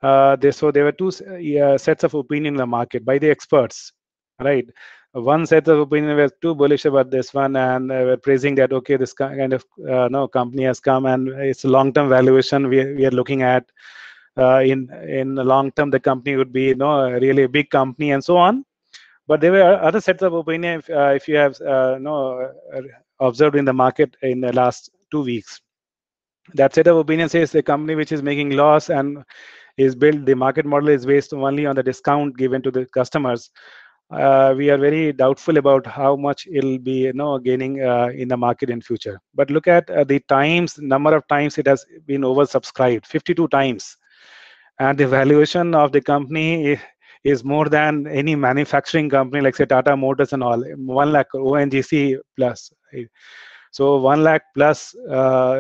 So there were two sets of opinion in the market by the experts, right? One set of opinion was too bullish about this one, and were praising that, okay, this kind of no company has come and it's a long-term valuation we are looking at. In the long term, the company would be really a big company and so on. But there were other sets of opinion if you have observed in the market in the last 2 weeks. That set of opinion says the company which is making loss and is built, the market model is based only on the discount given to the customers. We are very doubtful about how much it'll be gaining in the market in future. But look at the number of times it has been oversubscribed, 52 times. And the valuation of the company is more than any manufacturing company like say Tata Motors and all, 1 lakh ONGC plus. So 1 lakh plus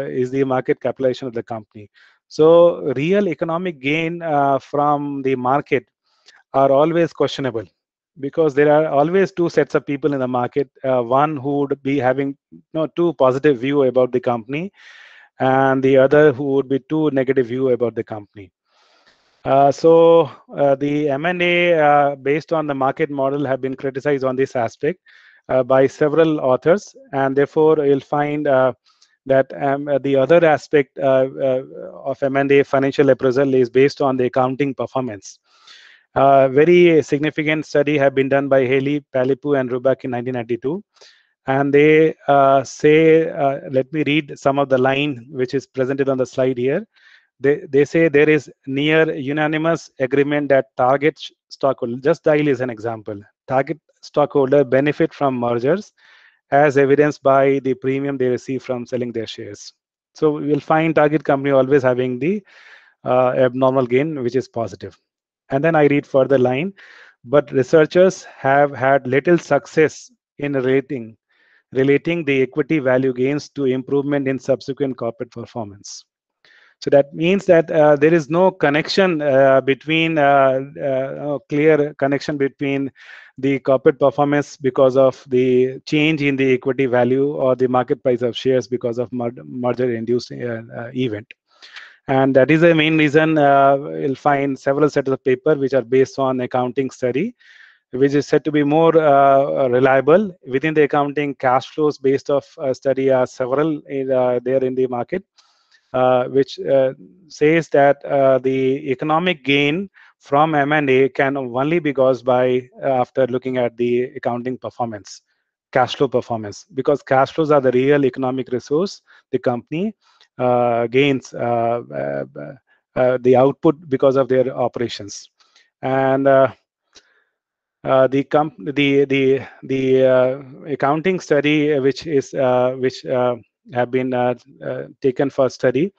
is the market capitalization of the company. So real economic gain from the market are always questionable, because there are always two sets of people in the market. One who would be having too positive view about the company, and the other who would be too negative view about the company. So the M&A based on the market model have been criticized on this aspect by several authors, and therefore you'll find that the other aspect of M&A financial appraisal is based on the accounting performance. Very significant study have been done by Haley, Palipu, and Rubak in 1992. And they say, let me read some of the line which is presented on the slide here. They say there is near unanimous agreement that target stockholder, just Dial is an example, target stockholder benefit from mergers as evidenced by the premium they receive from selling their shares. So we will find target company always having the abnormal gain, which is positive. And then I read further line, but researchers have had little success in relating the equity value gains to improvement in subsequent corporate performance. So that means that there is no connection between clear connection between the corporate performance because of the change in the equity value or the market price of shares because of merger-induced event. And that is the main reason you'll find several sets of paper which are based on accounting study, which is said to be more reliable. Within the accounting, cash flows based off study are several there in the market. Which says that the economic gain from M&A can only be caused by after looking at the accounting performance, cash flow performance, because cash flows are the real economic resource the company gains the output because of their operations. And the accounting study which have been taken for study.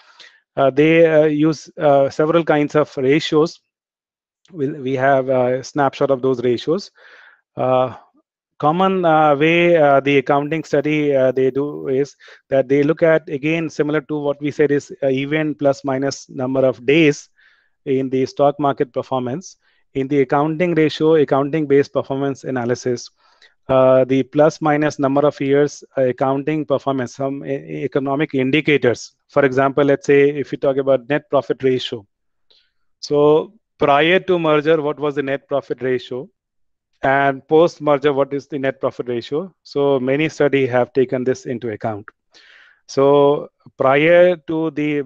They use several kinds of ratios. We have a snapshot of those ratios. Common way the accounting study they do is that they look at, again, similar to what we said is event plus minus number of days in the stock market performance. In the accounting ratio, accounting-based performance analysis, the plus minus number of years accounting performance, some economic indicators. For example, let's say if you talk about net profit ratio. So prior to merger, what was the net profit ratio? And post merger, what is the net profit ratio? So many studies have taken this into account. So prior to the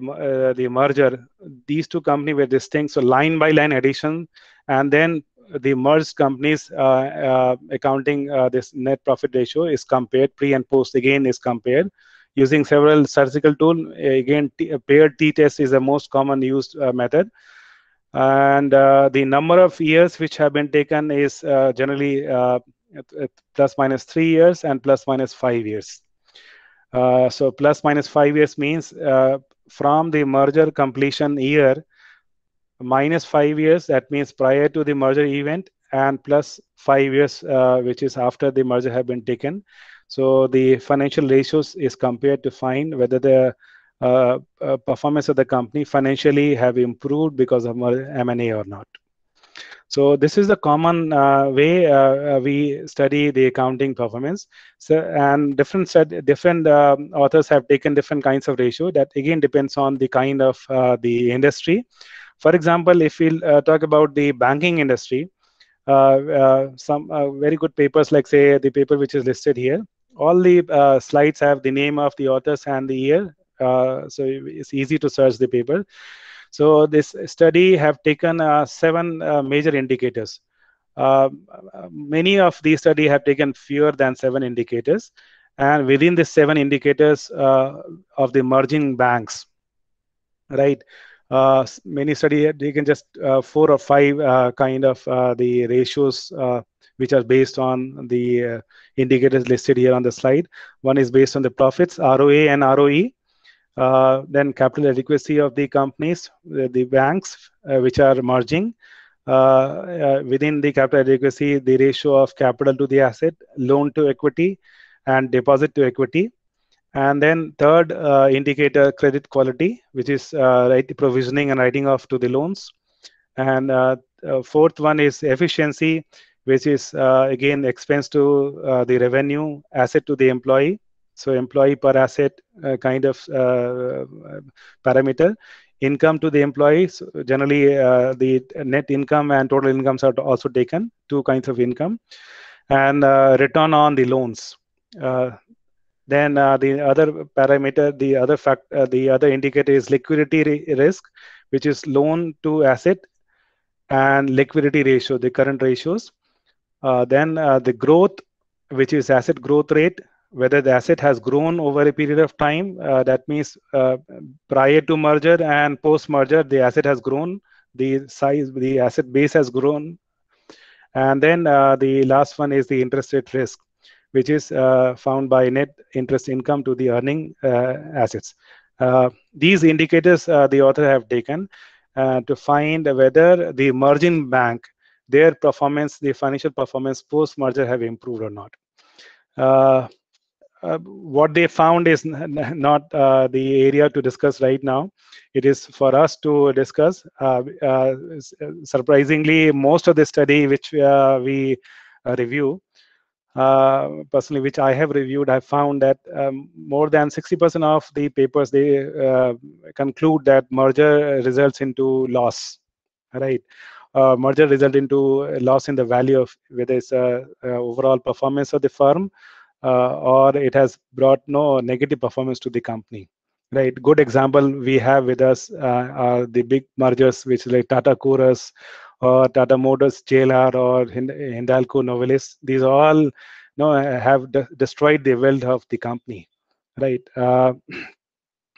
merger, these two companies were distinct. So line by line addition, and then the merged companies accounting this net profit ratio is compared, pre and post again is compared using several statistical tools. Again, paired t-test is the most common used method. And the number of years which have been taken is generally plus minus 3 years and plus minus 5 years. So plus minus 5 years means from the merger completion year, minus 5 years, that means prior to the merger event, and plus 5 years, which is after the merger have been taken. So the financial ratios is compared to find whether the performance of the company financially have improved because of M&A or not. So this is the common way we study the accounting performance. So, and different authors have taken different kinds of ratio. That again depends on the kind of the industry. For example, if we talk about the banking industry, some very good papers, like say the paper which is listed here, all the slides have the name of the authors and the year, so it's easy to search the paper. So this study have taken 7 major indicators. Many of these study have taken fewer than 7 indicators, and within the 7 indicators of the merging banks, right? Many study they can just 4 or 5 kind of the ratios which are based on the indicators listed here on the slide. One is based on the profits, ROA and ROE. Then capital adequacy of the companies, the banks which are merging. Within the capital adequacy, the ratio of capital to the asset, loan to equity, and deposit to equity. And then third indicator, credit quality, which is provisioning and writing off to the loans. And fourth one is efficiency, which is again expense to the revenue, asset to the employee. So employee per asset kind of parameter. Income to the employees, generally the net income and total incomes are also taken, 2 kinds of income. And return on the loans. Then the other parameter, the other indicator is liquidity risk, which is loan to asset and liquidity ratio, the current ratios. Then the growth, which is asset growth rate, whether the asset has grown over a period of time. That means prior to merger and post merger, the asset has grown, the size, the asset base has grown. And then the last one is the interest rate risk, which is found by net interest income to the earning assets. These indicators the author have taken to find whether the merging bank, their performance, the financial performance post merger have improved or not. What they found is not the area to discuss right now. It is for us to discuss. Surprisingly, most of the study which we review, personally, which I have reviewed, I found that more than 60% of the papers, they conclude that merger results into loss, right? Merger result into a loss in the value of whether it's overall performance of the firm, or it has brought no negative performance to the company, right? Good example we have with us are the big mergers, which like Tata Chorus or Tata Motors JLR or Hindalco Novelis. These all have destroyed the wealth of the company, right?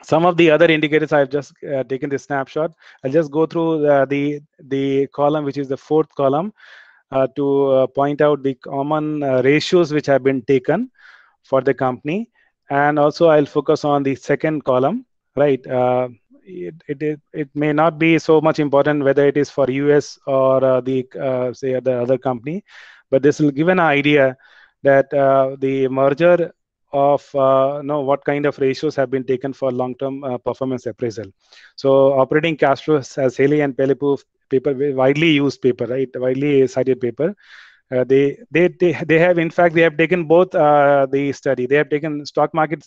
Some of the other indicators I've just taken this snapshot. I'll just go through the column, which is the 4th column, to point out the common ratios which have been taken for the company. And also I'll focus on the 2nd column, right? It may not be so much important whether it is for US or say the other company, but this will give an idea that the merger of what kind of ratios have been taken for long-term performance appraisal. So operating cash flows, as Haley and Pelippu paper, widely used paper, right? Widely cited paper. They have, in fact, they have taken both the study. They have taken stock market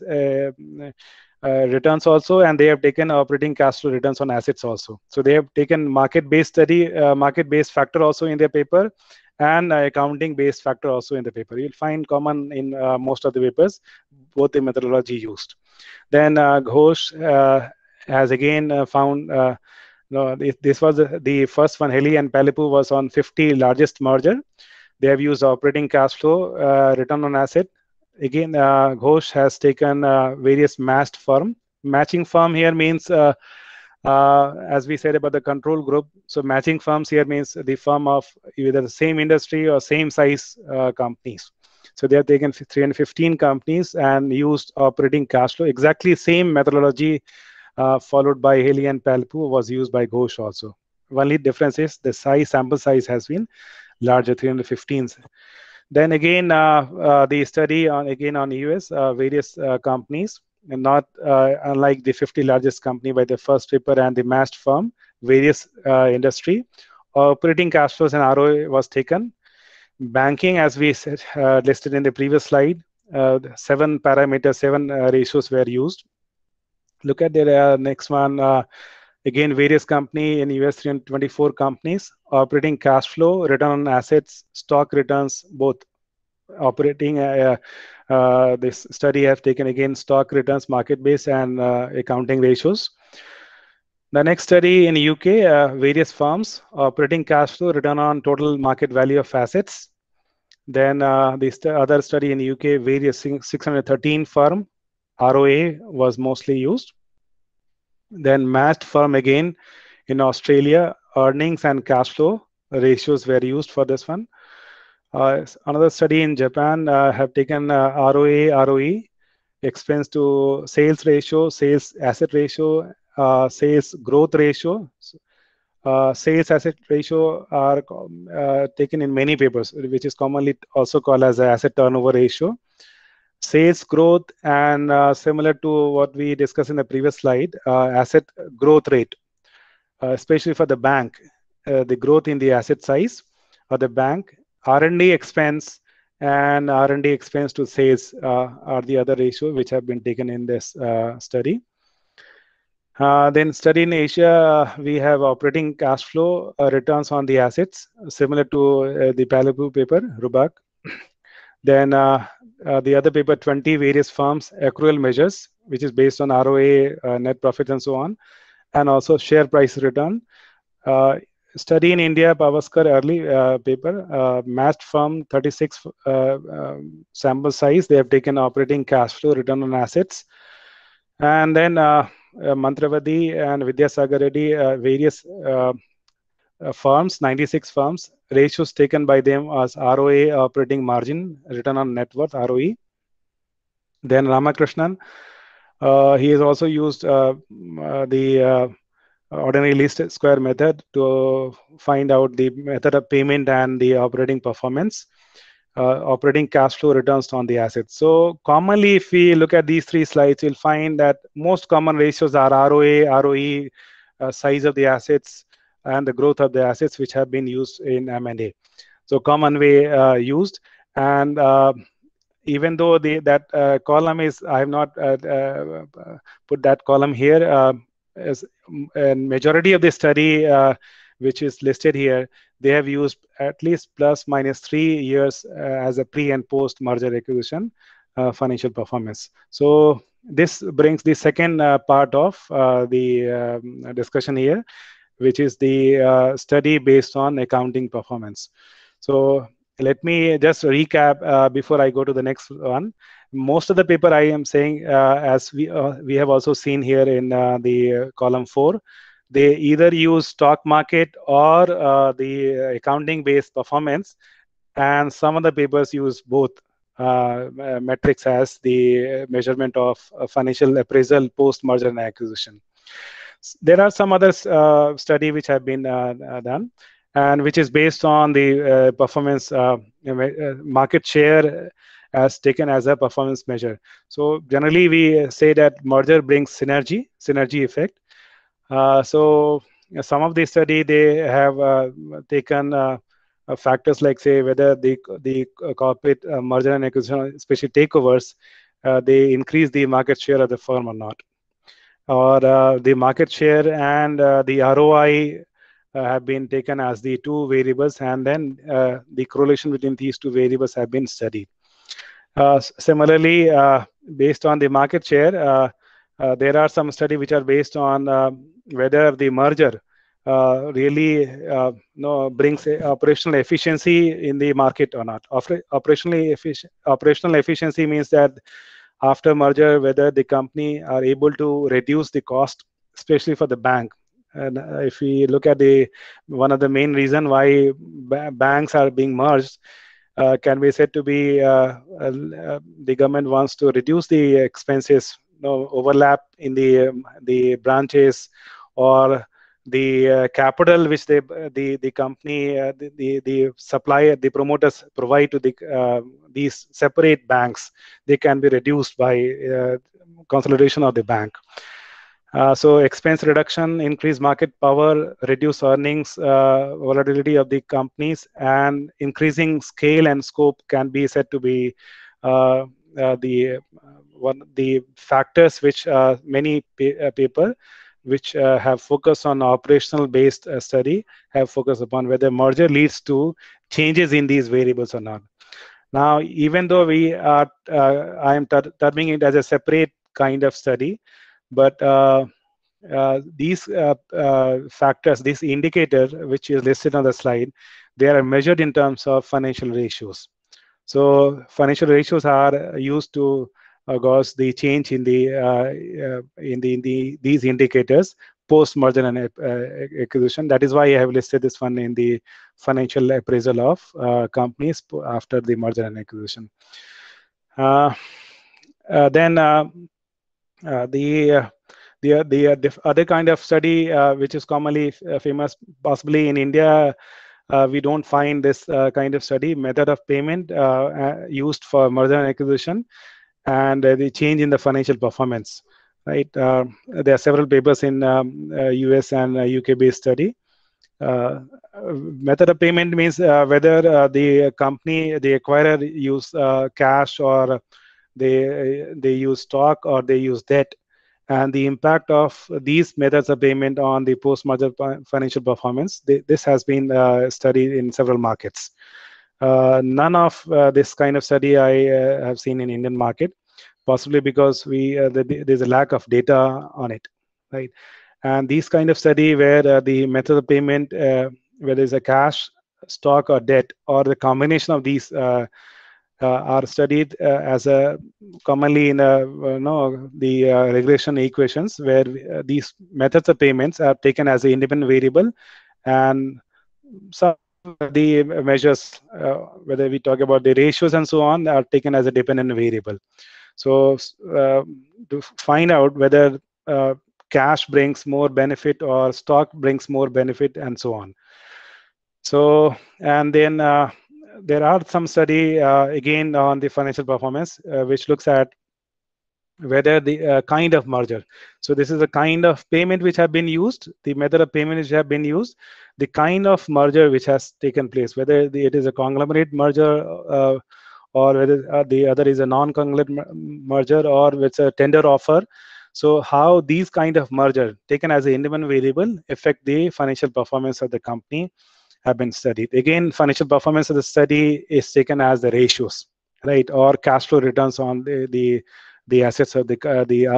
returns also, and they have taken operating cash flow returns on assets also. So they have taken market-based study, market-based factor also in their paper, and accounting-based factor also in the paper. You'll find common in most of the papers, both the methodology used. Then Ghosh has again found, this was the first one, Haley and Pelippu, was on 50 largest merger. They have used operating cash flow, return on asset. Again, Ghosh has taken various matched firm. Matching firm here means, as we said about the control group, so matching firms here means the firm of either the same industry or same size companies. So they have taken 315 companies and used operating cash flow. Exactly same methodology followed by Haley and Pelippu was used by Ghosh also. Only difference is the sample size has been larger, 315. Then again, the study on US, various companies, and not unlike the 50 largest company by the first paper and the matched firm, various industry. operating cash flows and ROA was taken. Banking, as we said, listed in the previous slide, 7 parameters, 7 ratios were used. Look at the next one. Again, various company in US 324 companies, operating cash flow, return on assets, stock returns, both operating. This study have taken again stock returns, market base, and accounting ratios. The next study in UK, various firms, operating cash flow, return on total market value of assets. Then the other study in UK, various 613 firm, ROA was mostly used. Then matched firm again in Australia, earnings and cash flow ratios were used for this one. Another study in Japan have taken ROA, ROE, expense to sales ratio, sales asset ratio, sales growth ratio. Sales asset ratio are taken in many papers, which is commonly also called as asset turnover ratio. Sales growth, and similar to what we discussed in the previous slide, asset growth rate, especially for the bank, the growth in the asset size of the bank. R&D expense and R&D expense to sales are the other ratio which have been taken in this study. Then study in Asia, we have operating cash flow returns on the assets, similar to the Palabu paper, Rubak. Then the other paper, 20 various firms, accrual measures, which is based on ROA, net profit, and so on, and also share price return. Study in India, Pavaskar early paper, matched firm, 36 sample size. They have taken operating cash flow, return on assets. And then Mantravadi and Vidyasagar Reddy, various firms, 96 firms, ratios taken by them as ROA, operating margin, return on net worth, ROE. Then Ramakrishnan, he has also used the ordinary least square method to find out the method of payment and the operating performance, operating cash flow returns on the assets. So commonly, if we look at these 3 slides, you'll find that most common ratios are ROA, ROE, size of the assets, and the growth of the assets, which have been used in M&A. So common way used. And even though that column is, I have not put that column here, as a majority of the study which is listed here, they have used at least plus minus 3 years as a pre and post merger acquisition financial performance. So this brings the second part of the discussion here, which is the study based on accounting performance. So let me just recap before I go to the next one. Most of the paper I am saying, as we have also seen here in the column 4, they either use stock market or the accounting based performance, and some of the papers use both metrics as the measurement of financial appraisal post merger and acquisition. There are some other study which have been done, and which is based on the performance market share as taken as a performance measure. So generally we say that merger brings synergy effect. So some of the study, they have taken factors like, say, whether the corporate merger and acquisition, especially takeovers, they increase the market share of the firm or not, or the market share and the ROI have been taken as the 2 variables, and then the correlation between these 2 variables have been studied. Similarly, based on the market share, there are some studies which are based on whether the merger really brings operational efficiency in the market or not. Operational efficiency means that after merger, whether the company are able to reduce the cost, especially for the bank. And if we look at one of the main reason why banks are being merged, can be said to be the government wants to reduce the expenses, overlap in the branches, or the capital which the company, the supplier, the promoters provide to these separate banks, they can be reduced by consolidation of the bank. So expense reduction, increase market power, reduce earnings volatility of the companies, and increasing scale and scope can be said to be the factors which many people which have focused on operational based study have focused upon whether merger leads to changes in these variables or not. Now, even though I am terming it as a separate kind of study, but these factors, this indicator which is listed on the slide, they are measured in terms of financial ratios. So financial ratios are used to gauge the change in these indicators post merger and acquisition. That is why I have listed this one in the financial appraisal of companies after the merger and acquisition. Then the other kind of study which is commonly famous, possibly in India, we don't find this kind of study, method of payment used for merger and acquisition, and the change in the financial performance. Right, there are several papers in US and UK based study. Method of payment means whether the company, the acquirer, use cash, or they use stock, or they use debt, and the impact of these methods of payment on the post-merger financial performance. This has been studied in several markets. None of this kind of study I have seen in Indian market, possibly because there's a lack of data on it, right? And these kind of study where the method of payment, whether it's a cash, stock, or debt, or the combination of these are studied as a commonly in the regression equations, where these methods of payments are taken as an independent variable, and some of the measures, whether we talk about the ratios and so on, are taken as a dependent variable. So to find out whether cash brings more benefit or stock brings more benefit, and so on. So, and then there are some study again on the financial performance which looks at whether the kind of merger. So this is a kind of payment which have been used, the method of payment which have been used, the kind of merger which has taken place, whether it is a conglomerate merger or whether the other is a non-conglomerate merger, or it's a tender offer. So how these kind of merger taken as an independent variable affect the financial performance of the company have been studied. Again, financial performance of the study is taken as the ratios, right, or cash flow returns on the assets of the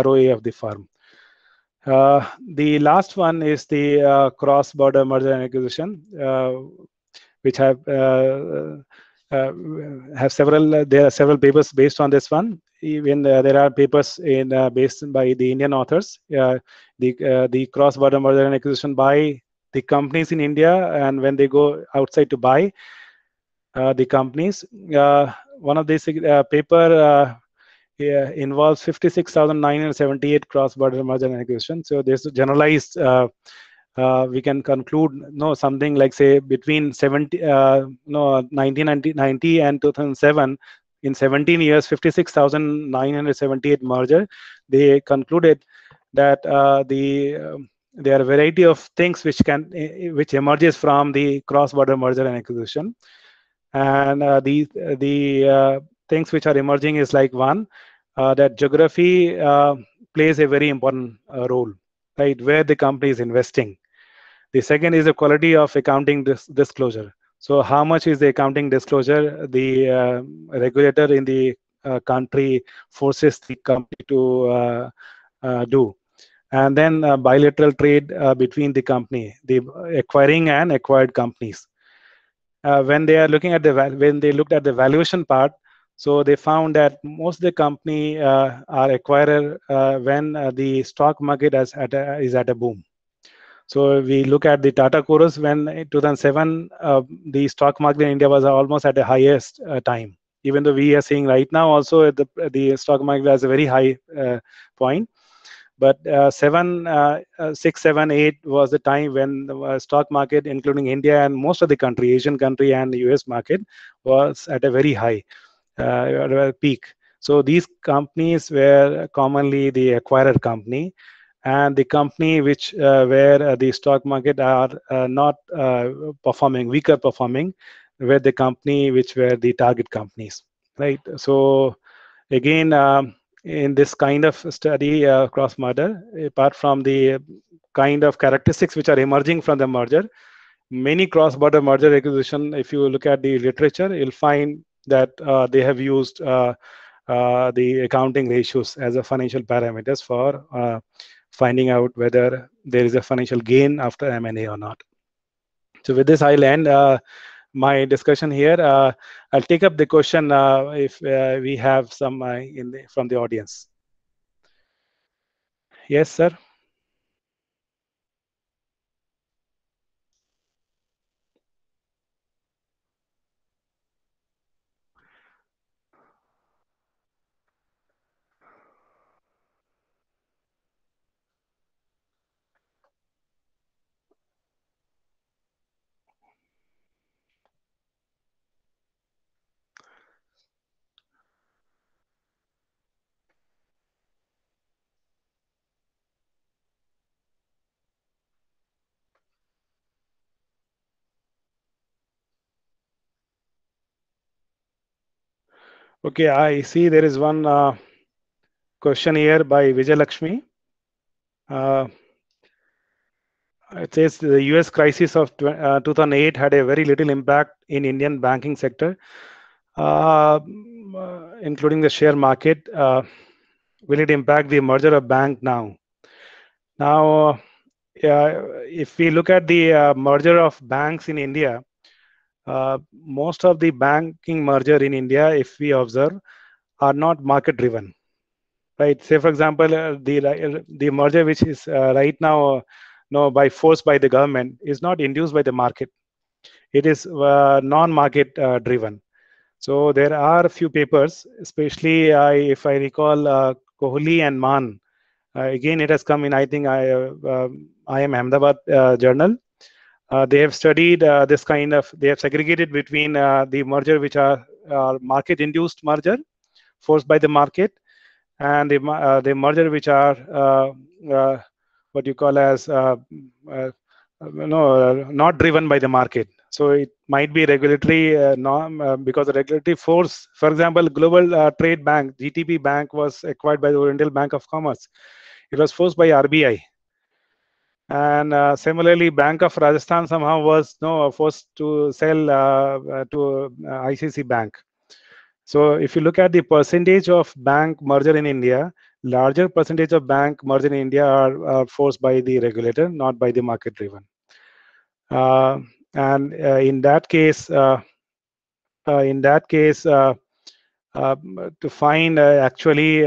ROA of the firm. The last one is the cross-border merger and acquisition, which have several. There are several papers based on this one. Even there are papers in based by the Indian authors. The cross-border merger and acquisition by the companies in India, and when they go outside to buy the companies. One of these paper involves 56,978 cross-border merger and acquisition. So this generalized, we can conclude something like, say, between 1990 and 2007, in 17 years, 56,978 merger. They concluded that there are a variety of things which emerges from the cross-border merger and acquisition, and the things which are emerging is like, one, that geography plays a very important role, right, where the company is investing. The second is the quality of accounting disclosure. So how much is the accounting disclosure the regulator in the country forces the company to do. And then bilateral trade between the company, the acquiring and acquired companies. When they looked at the valuation part, so they found that most of the company are acquired when the stock market is at a boom. So we look at the Tata Chorus when in 2007, the stock market in India was almost at the highest time. Even though we are seeing right now also the stock market has a very high point. But 6, 7, 8 was the time when the stock market, including India and most of the country, Asian country and the US market, was at a very high peak. So these companies were commonly the acquirer company, and the company which where the stock market are not performing, weaker performing, were the company which were the target companies, right? So again, in this kind of study, cross merger, apart from the kind of characteristics which are emerging from the merger, many cross-border merger acquisition, if you look at the literature, you'll find that they have used the accounting ratios as a financial parameters for finding out whether there is a financial gain after M&A or not. So with this, I'll end my discussion here. I'll take up the question if we have some from the audience. Yes, sir. Okay, I see there is one question here by Vijay Lakshmi. It says the US crisis of 2008 had a very little impact in Indian banking sector, including the share market. Will it impact the merger of bank now? Now, if we look at the merger of banks in India, most of the banking merger in India, if we observe, are not market driven, right? Say, for example, the merger which is right now by force by the government is not induced by the market. It is non-market driven. So there are a few papers, especially if I recall, Kohli and Mann. Again, it has come in, I think, IIM Ahmedabad journal. They have studied this kind of, they have segregated between the merger which are market-induced merger, forced by the market, and the merger which are what you call as not driven by the market. So it might be regulatory norm because the regulatory force, for example, Global Trade Bank, GTB Bank was acquired by the Oriental Bank of Commerce. It was forced by RBI. And similarly, Bank of Rajasthan somehow was forced to sell to ICICI Bank. So if you look at the percentage of bank merger in India, larger percentage of bank merger in India are forced by the regulator, not by the market driven. And in that case, to find actually,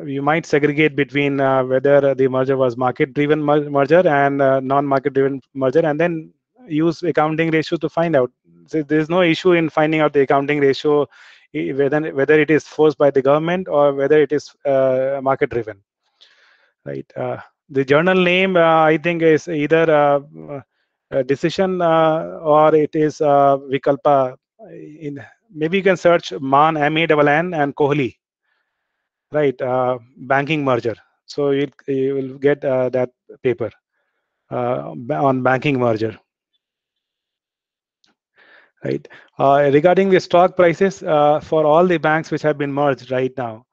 you might segregate between whether the merger was market-driven merger and non-market-driven merger, and then use accounting ratio to find out. So there's no issue in finding out the accounting ratio, whether it is forced by the government or whether it is market-driven, right? The journal name, I think, is either Decision or it is Vikalpa. Maybe you can search Mann, MANN, and Kohli, right? Banking merger. So you will get that paper on banking merger, right? Regarding the stock prices for all the banks which have been merged right now,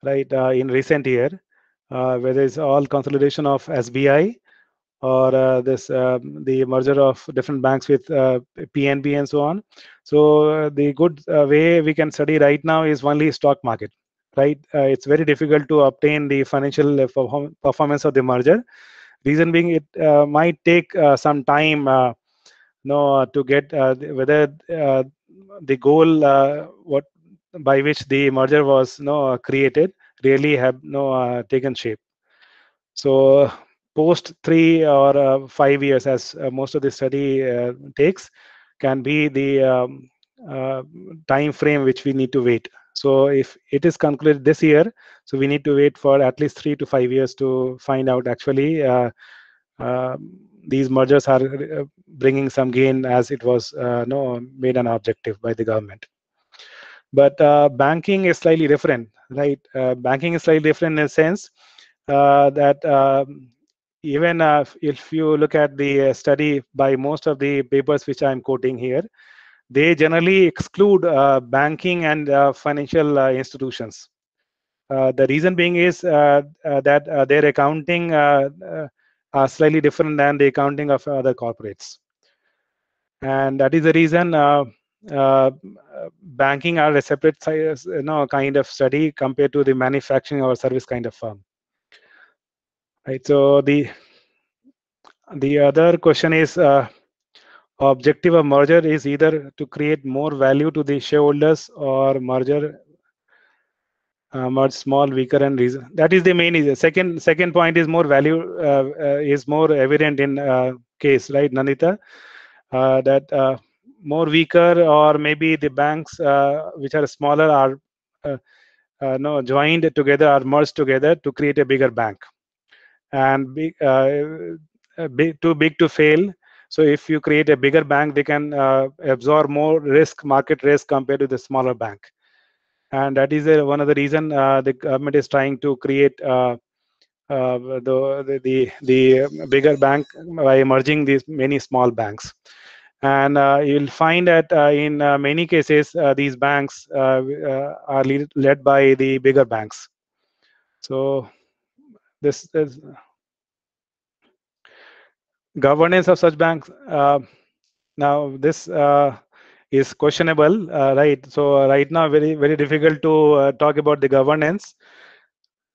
right, in recent year, whether it's all consolidation of SBI or the merger of different banks with PNB and so on. So the good way we can study right now is only stock market, right? It's very difficult to obtain the financial performance of the merger. Reason being, it might take some time to get whether the goal what by which the merger was created really have taken shape. So post 3 or 5 years, as most of the study takes, can be the time frame which we need to wait. So if it is concluded this year, so we need to wait for at least 3 to 5 years to find out actually these mergers are bringing some gain as it was made an objective by the government. But banking is slightly different, right? Banking is slightly different in a sense. that even if you look at the study by most of the papers which I'm quoting here, they generally exclude banking and financial institutions. The reason being is that their accounting are slightly different than the accounting of other corporates, and that is the reason uh, banking are a separate kind of study compared to the manufacturing or service kind of firm. Right. So the other question is, objective of merger is either to create more value to the shareholders or merge small, weaker, and reason. That is the main reason. Second point is more value is more evident in case, right, Nandita? That more weaker, or maybe the banks which are smaller are no joined together or merged together to create a bigger bank, and too big to fail. So if you create a bigger bank, they can absorb more risk, market risk, compared to the smaller bank. And that is one of the reason the government is trying to create the bigger bank by merging these many small banks. And you'll find that in many cases these banks are led by the bigger banks. So this is governance of such banks. Now this is questionable, right? So right now very difficult to talk about the governance,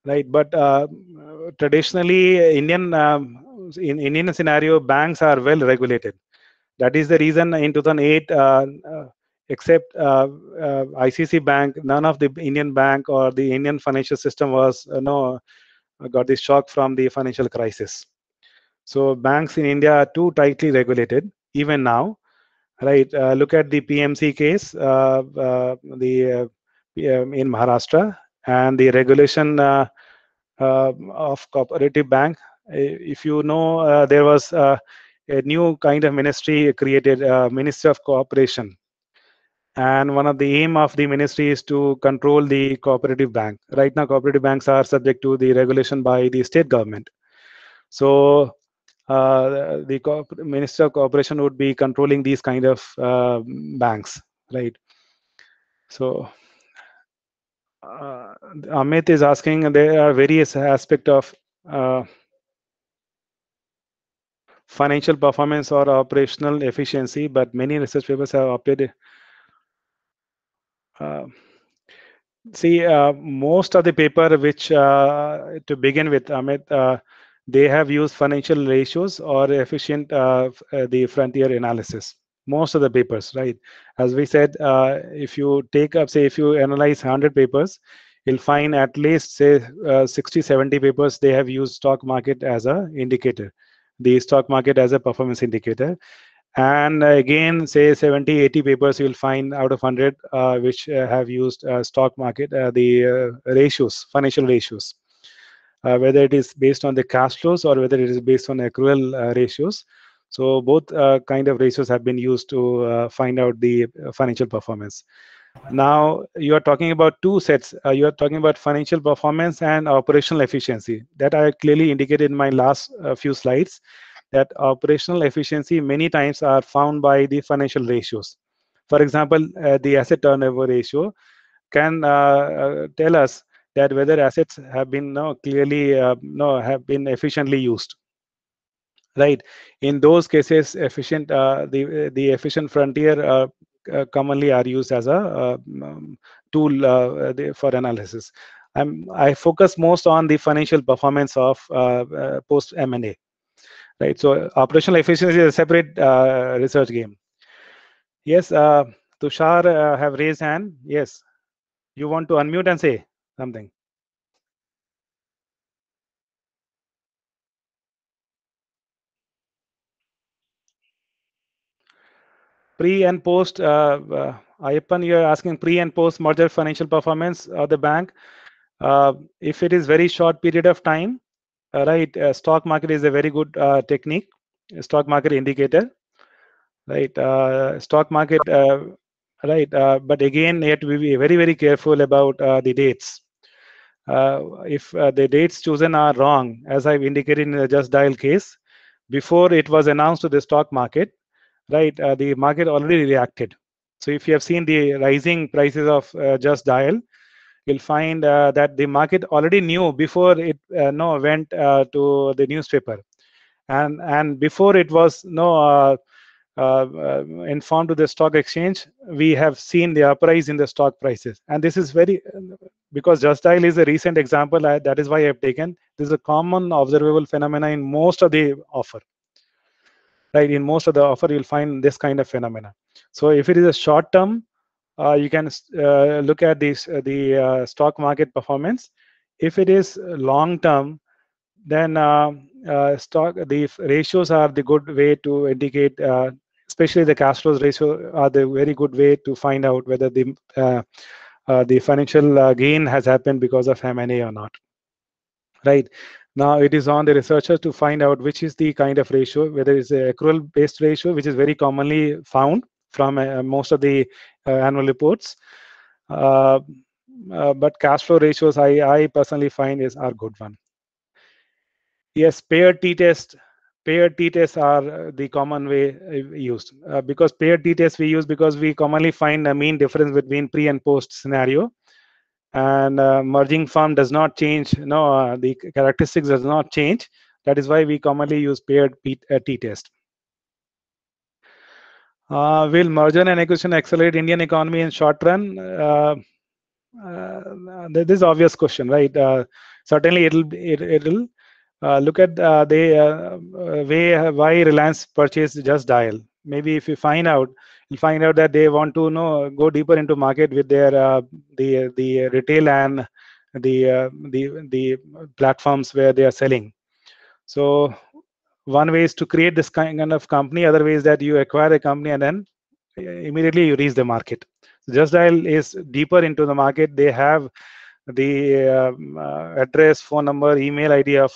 right? But traditionally in Indian scenario, banks are well regulated. That is the reason in 2008, except ICC Bank, none of the Indian bank or the Indian financial system was got the shock from the financial crisis. So banks in India are too tightly regulated even now, right? Look at the PMC case, in Maharashtra, and the regulation of cooperative bank. If you know, there was a new kind of ministry created, Ministry of Cooperation, and one of the aim of the ministry is to control the cooperative bank. Right now, cooperative banks are subject to the regulation by the state government. So the Minister of Cooperation would be controlling these kind of banks, right? So Amit is asking, there are various aspects of financial performance or operational efficiency, but many research papers have opted. See, most of the paper which, to begin with, Amit, they have used financial ratios or efficient the frontier analysis. Most of the papers, right? As we said, if you take up, say, if you analyze 100 papers, you'll find at least, say, 60, 70 papers, they have used stock market as a indicator, the stock market as a performance indicator. And again, say 70, 80 papers you'll find out of 100 which have used stock market, the ratios, financial ratios, whether it is based on the cash flows or whether it is based on accrual ratios. So both kind of ratios have been used to find out the financial performance. Now you are talking about two sets. You are talking about financial performance and operational efficiency. That I clearly indicated in my last few slides, that operational efficiency many times are found by the financial ratios. For example, the asset turnover ratio can tell us that whether assets have been clearly have been efficiently used. Right. In those cases, efficient the efficient frontier commonly are used as a tool for analysis. I focus most on the financial performance of post M&A. Right. So operational efficiency is a separate research game. Yes, Tushar have raised hand. Yes, you want to unmute and say something. Pre and post, Ayyappan, you are asking pre and post merger financial performance of the bank. If it is very short period of time, right, stock market is a very good technique, stock market indicator, right? Stock market, right? But again, you have to be very careful about the dates. if the dates chosen are wrong, as I've indicated in the Just Dial case, before it was announced to the stock market, right, the market already reacted. So if you have seen the rising prices of Just Dial, you'll find that the market already knew before it no went to the newspaper, and before it was informed to the stock exchange, we have seen the uprise in the stock prices. And this is very, because Just Dial is a recent example, that is why I have taken. This is a common observable phenomena in most of the offer. Right, in most of the offer, you'll find this kind of phenomena. So if it is a short term, you can look at this the stock market performance. If it is long term, then the ratios are the good way to indicate, especially the cash flows ratio are the very good way to find out whether the financial gain has happened because of M&A or not. Right. Now it is on the researcher to find out which is the kind of ratio, whether it's a accrual based ratio, which is very commonly found from most of the annual reports. But cash flow ratios, I personally find are good one. Yes, paired t-test. Paired t-tests are the common way used, because paired t-tests we use because we commonly find a mean difference between pre and post scenario, and merging firm does not change. The characteristics does not change. That is why we commonly use paired t-test. Will merger and acquisition accelerate Indian economy in short run? This is obvious question, right? Certainly, it'll. Look at the way why Reliance purchased Just Dial. Maybe if you find out, you'll find out that they want to go deeper into market with their the retail and the platforms where they are selling. So one way is to create this kind of company. Other way is that you acquire a company and then immediately you reach the market. So Just Dial is deeper into the market. They have the address, phone number, email ID of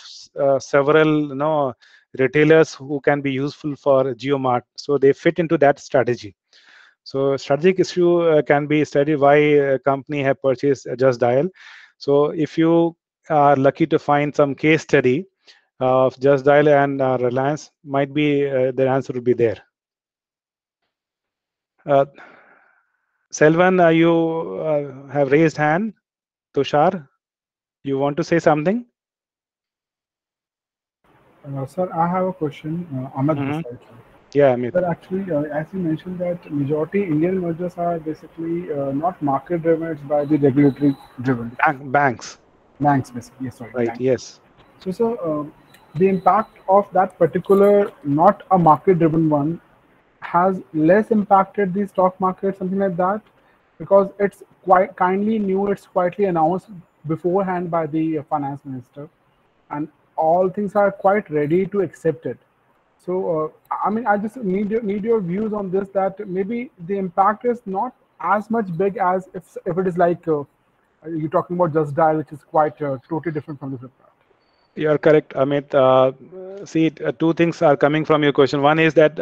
several retailers who can be useful for JioMart. So they fit into that strategy. So strategic issue can be studied why a company have purchased Just Dial. So if you are lucky to find some case study of Just Dial and Reliance, might be the answer will be there. Selvan, you have raised hand. Tushar, you want to say something? Sir, I have a question. Ahmed this side, sir. Yeah, Amit. Sir, actually, as you mentioned that majority Indian mergers are basically not market driven, it's by the regulatory driven. Banks. Banks, basically. Yes, sorry. Right, banks. yes. So, sir, the impact of that particular, not a market driven one, has less impacted the stock market, something like that, because it's quite kindly new, it's quietly announced beforehand by the finance minister, and all things are quite ready to accept it. So, I mean, I just need your views on this, that maybe the impact is not as much big as if it is like you're talking about Just Dial, which is quite totally different from the Flipkart. You are correct, Amit. See, two things are coming from your question. One is that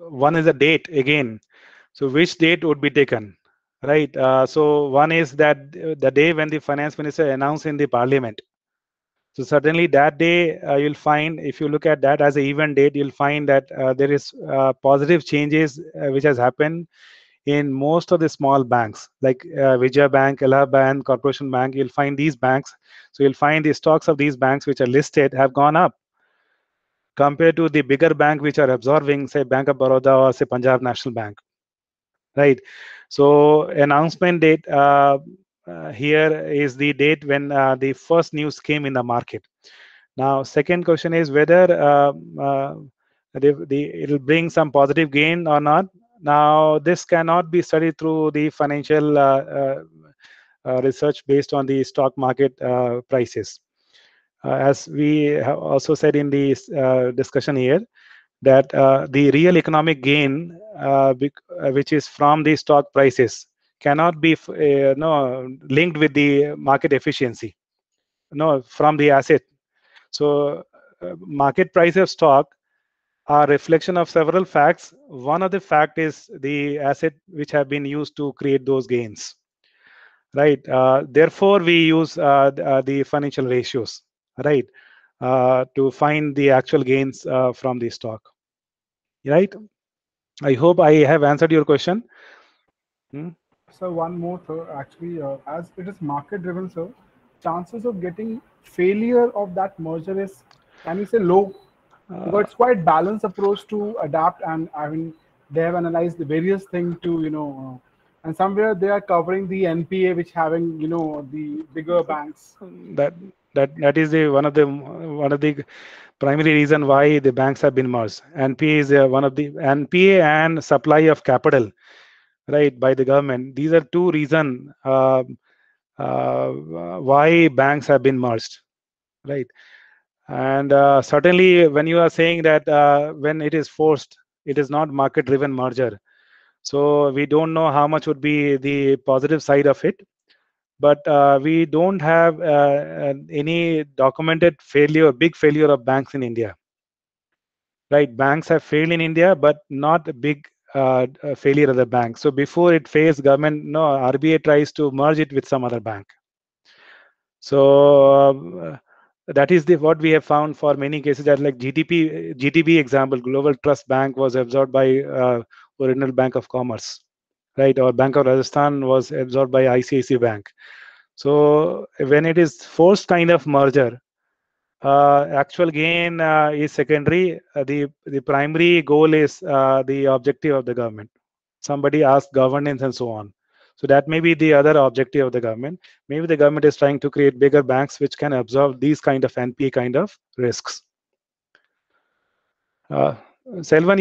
one is a date again. So which date would be taken, right? So one is that the day when the finance minister announced in the parliament. So certainly that day you'll find, if you look at that as an event date, you'll find that there is positive changes which has happened in most of the small banks like Vijaya Bank, Allahabad Bank, Corporation Bank. You'll find these banks. So you'll find the stocks of these banks which are listed have gone up compared to the bigger bank which are absorbing, say Bank of Baroda or say Punjab National Bank, right? So announcement date here is the date when the first news came in the market. Now, second question is whether it'll bring some positive gain or not. Now, this cannot be studied through the financial research based on the stock market prices. As we have also said in the discussion here, that the real economic gain, which is from the stock prices, cannot be linked with the market efficiency, from the asset. So market price of stock are reflection of several facts. One of the fact is the asset which have been used to create those gains, right? Therefore, we use the financial ratios, right, to find the actual gains from the stock, right? I hope I have answered your question. So one more, sir. Actually, as it is market driven, sir, chances of getting failure of that merger is, can we say, low? Because it's quite balanced approach to adapt, and I mean they have analyzed the various things to and somewhere they are covering the NPA, which having the bigger banks. That is the one of the primary reason why the banks have been merged. NPA is one of the NPA and supply of capital, right, by the government. These are two reasons why banks have been merged, right? And certainly, when you are saying that when it is forced, it is not market-driven merger. So we don't know how much would be the positive side of it, but we don't have any documented failure, big failure of banks in India. Right, banks have failed in India, but not a big failure of the bank. So before it fails, government, no, RBI tries to merge it with some other bank. So that is what we have found for many cases. That like GTB example, Global Trust Bank was absorbed by Oriental Bank of Commerce, right? Or Bank of Rajasthan was absorbed by ICICI Bank. So when it is forced kind of merger, actual gain is secondary. The primary goal is the objective of the government. Somebody asked governance and so on. So that may be the other objective of the government. Maybe the government is trying to create bigger banks which can absorb these kind of NPA kind of risks. Selvan,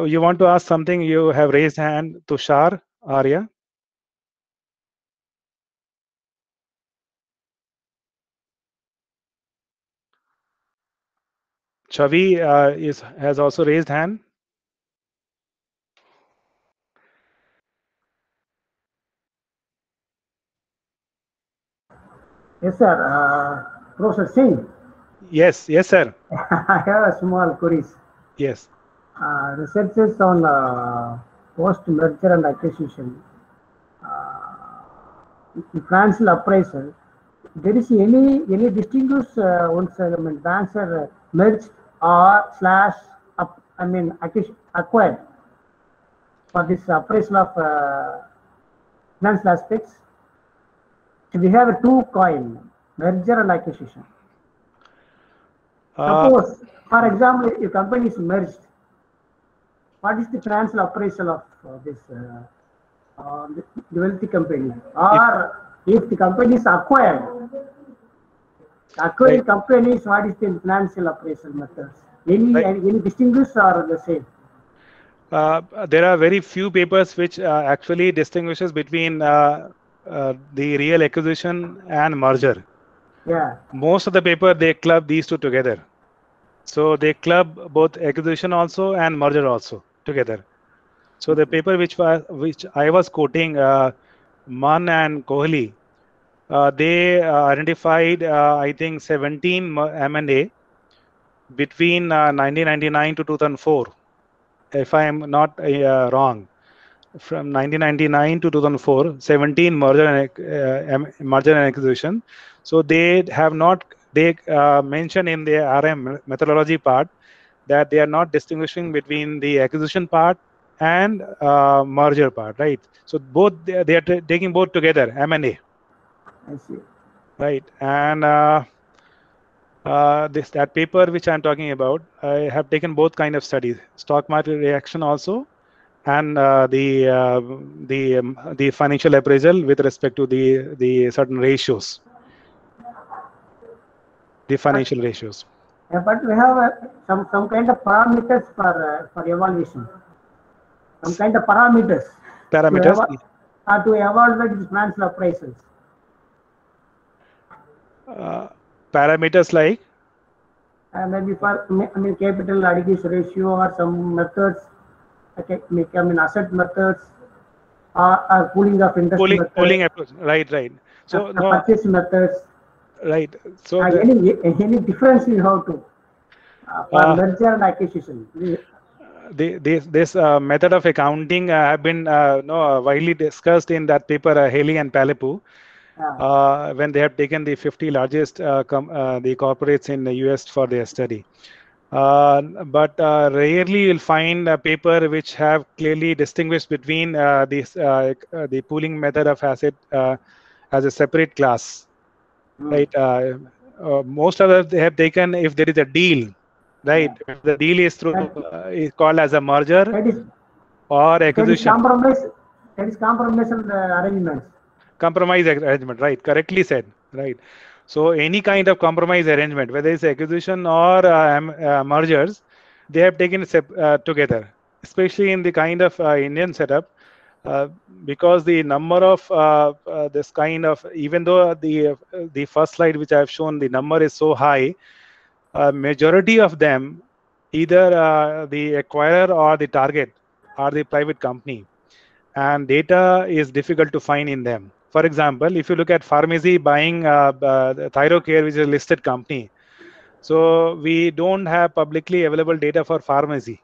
you want to ask something? You have raised hand. Tushar, Arya. Chavi has also raised hand. Yes, sir. Professor Singh. Yes, sir. I have a small queries. Yes. Researches on post-merger and acquisition. Financial appraisal. There is any distinguished once banks are merged or acquired for this appraisal of financial aspects. So we have a two coin, merger and acquisition. Suppose, for example, if company is merged, what is the financial appraisal of this the wealthy company? Or if the company is acquired, acquiring companies, what is the financial appraisal methods? Any distinguished or the same? There are very few papers which actually distinguishes between the real acquisition and merger. Yeah. Most of the paper they club these two together. So they club both acquisition also and merger also together. So the paper which I was quoting, Mann and Kohli, they identified I think 17 M&A between 1999 to 2004, if I am not wrong. From 1999 to 2004, 17 merger and acquisition. So they have not, they mention in the RM methodology part that they are not distinguishing between the acquisition part and merger part, right? So both they are taking both together, M&A. I see. Right, and that paper which I'm talking about, I have taken both kind of studies, stock market reaction also, and the financial appraisal with respect to the certain ratios, the financial ratios. But we have some kind of parameters for evaluation. Some kind of parameters. Parameters. To evaluate these financial appraisals. Parameters like? Maybe for capital adequacy ratio or some methods. Okay, asset methods or pooling of interest methods. Pooling approach. Right. So purchase methods. Right. So any difference you have to for merger and acquisition. This method of accounting have been widely discussed in that paper, Haley and Palepu. when they have taken the 50 largest the corporates in the US for their study. But rarely you'll find a paper which have clearly distinguished between the pooling method of asset as a separate class, right? Most of them they have taken if there is a deal, right? If the deal is through is called as a merger or acquisition. That is compromise arrangements. Compromise arrangement, right? Correctly said, right? So any kind of compromise arrangement, whether it's acquisition or mergers, they have taken together, especially in the kind of Indian setup, because the number of this kind of, even though the first slide which I have shown, the number is so high, majority of them, either the acquirer or the target are the private company, and data is difficult to find in them. For example, if you look at pharmacy buying Thyrocare, which is a listed company, so we don't have publicly available data for pharmacy,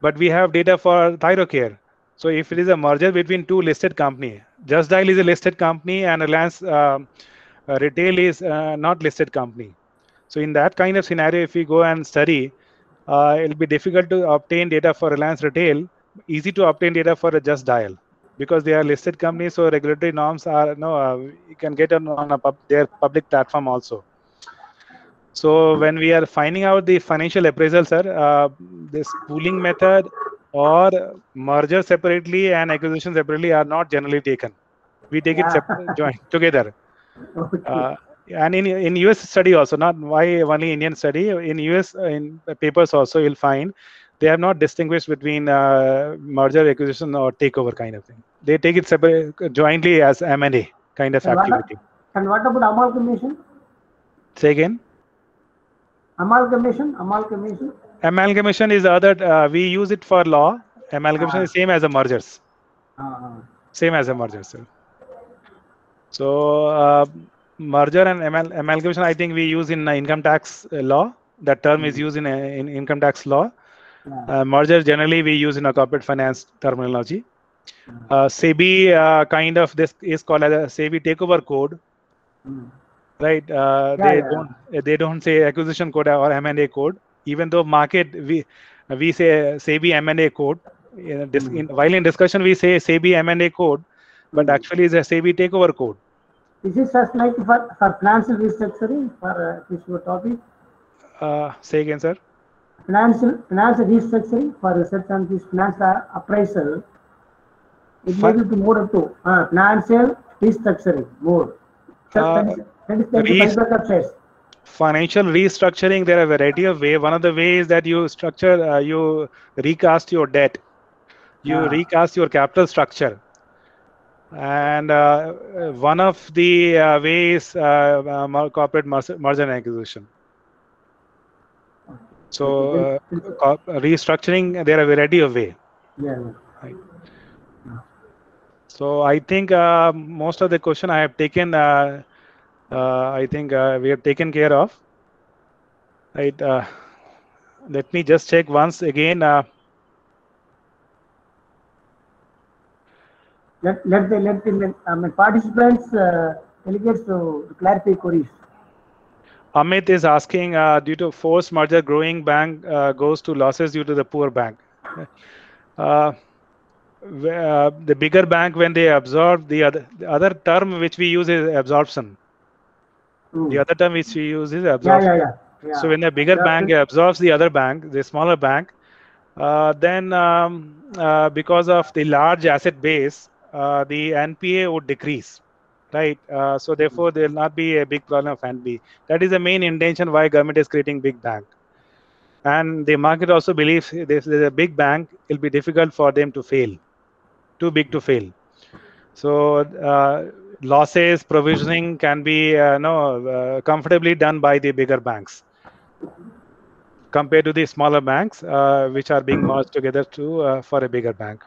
but we have data for Thyrocare. So if it is a merger between two listed companies, Just Dial is a listed company and Reliance Retail is not listed company. So in that kind of scenario, if we go and study, it'll be difficult to obtain data for Reliance Retail, easy to obtain data for a Just Dial, because they are listed companies, so regulatory norms are you can get on their public platform also. So when we are finding out the financial appraisal, sir, this pooling method or merger separately and acquisition separately are not generally taken. We take it joint together. Okay. And in US study also, not why only Indian study, in US in papers also you'll find they have not distinguished between merger, acquisition or takeover kind of thing. They take it separate, jointly as M&A kind of activity. And what about amalgamation? Say again. Amalgamation. Amalgamation is other. We use it for law. Amalgamation is same as a mergers. Same as a merger, sir. So merger and amalgamation, I think we use in income tax law. That term is used in income tax law. Merger generally we use in a corporate finance terminology. SEBI kind of this is called as a SEBI takeover code, right? They don't say acquisition code or M&A code, even though market we say SEBI M&A code. While in discussion we say SEBI M&A code, but actually it's a SEBI takeover code. Is it just like for financial restructuring for this topic? Say again, sir. Financial restructuring for research on this financial appraisal. It may be more up to financial restructuring more. Financial restructuring, there are a variety of ways. One of the ways is that you structure, you recast your debt, you recast your capital structure. And one of the ways corporate merger and acquisition. So restructuring, there are a variety of ways. Right. So I think most of the question I have taken, I think we have taken care of. Right. Let me just check once again. Let the participants, delegates to clarify queries. Amit is asking, due to forced merger, growing bank goes to losses due to the poor bank. The bigger bank, when they absorb the other term which we use is absorption. The other term which we use is absorption. So when the bigger bank absorbs the other bank, the smaller bank, then because of the large asset base, the NPA would decrease, right? So therefore, there will not be a big problem of NPA. That is the main intention why government is creating big bank. And the market also believes if there's a big bank, it will be difficult for them to fail, too big to fail. So losses, provisioning can be comfortably done by the bigger banks compared to the smaller banks, which are being merged together for a bigger bank.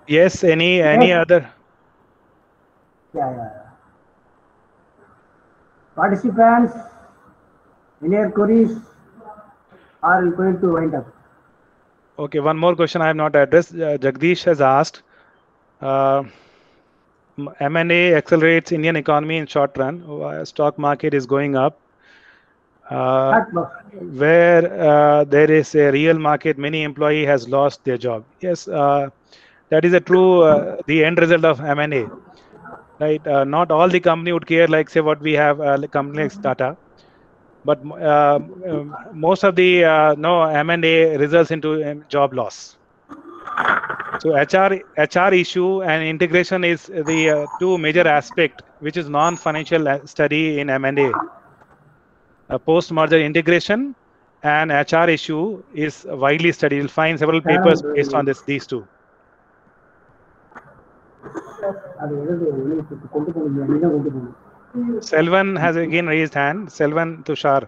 Yes, any other? Participants, any queries are going to wind up? Okay, one more question I have not addressed. Jagdish has asked, M&A accelerates Indian economy in short run. Stock market is going up. Where there is a real market, many employee has lost their job. Yes, that is a true the end result of M&A. Right, not all the company would care, like say what we have company like Tata, but most of the no M&A results into job loss. So HR issue and integration is the two major aspect which is non-financial study in M&A. Post-merger integration and HR issue is widely studied. You'll find several papers based on these two. Selvan has again raised hand. Selvan Tushar.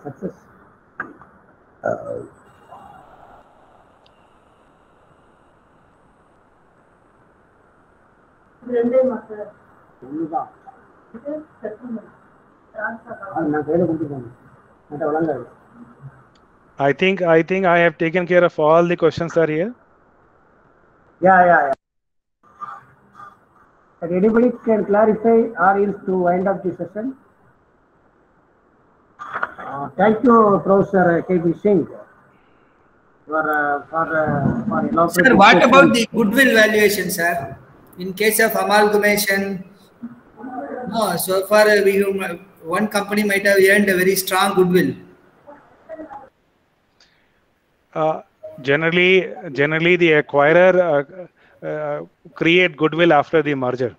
Success. I think I have taken care of all the questions are here. Yeah. But anybody can clarify or else to wind up the session. Thank you, Professor K.B. Singh, for Sir, what about the goodwill valuation, sir? In case of amalgamation, no, so far one company might have earned a very strong goodwill. Generally, the acquirer create goodwill after the merger,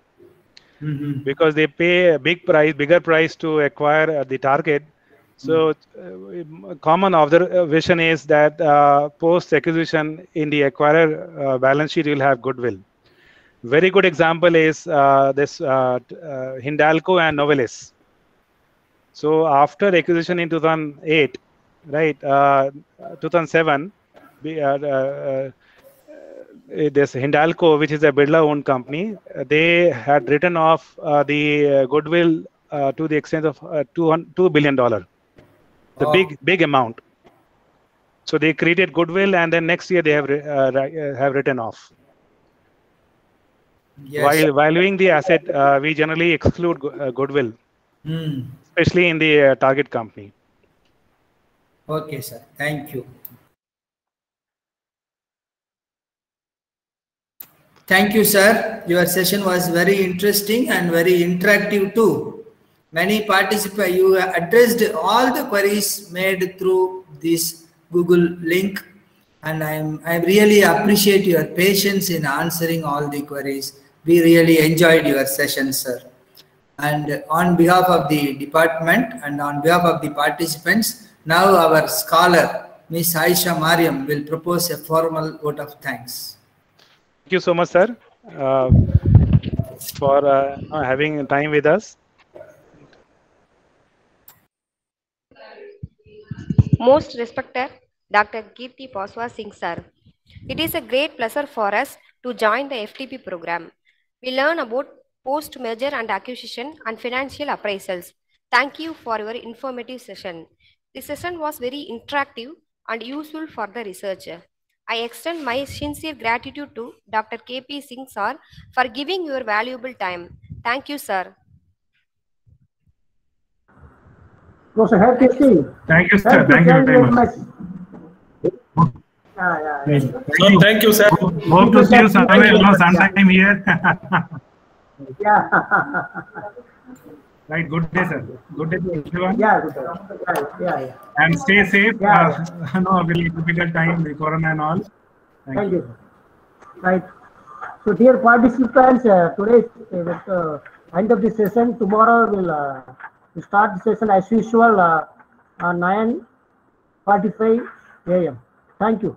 because they pay a bigger price to acquire the target. So, common observation is that post acquisition in the acquirer balance sheet will have goodwill. Very good example is this Hindalco and Novelis. So after acquisition in 2008, right, 2007, this Hindalco, which is a Birla-owned company, they had written off the goodwill to the extent of $2 billion. The big amount. So they created goodwill, and then next year they have written off. Yes. While valuing the asset, we generally exclude goodwill, especially in the target company. Okay, sir. Thank you. Thank you, sir. Your session was very interesting and very interactive too. Many participants, you addressed all the queries made through this Google link, and I really appreciate your patience in answering all the queries. We really enjoyed your session, sir. And on behalf of the department and on behalf of the participants, now our scholar, Ms. Aisha Mariam, will propose a formal vote of thanks. Thank you so much, sir, for having time with us. Most respected Dr. Kirti Paswa Singh, sir. It is a great pleasure for us to join the FTP program. We learn about post-merger and acquisition and financial appraisals. Thank you for your informative session. The session was very interactive and useful for the researcher. I extend my sincere gratitude to Dr. K.P. Singh, sir, for giving your valuable time. Thank you, sir. Thank you, sir. Thank you very much. Thank you, sir. Hope to see you sometime here. Yeah. Right. Good day, sir. Good day to everyone. Yeah, good day. Yeah. And stay safe. Yeah. No, very difficult time, the corona and all. Thank you. Right. So, dear participants, today at the end of the session, tomorrow we'll start the session as usual on 9:45 a.m. Thank you.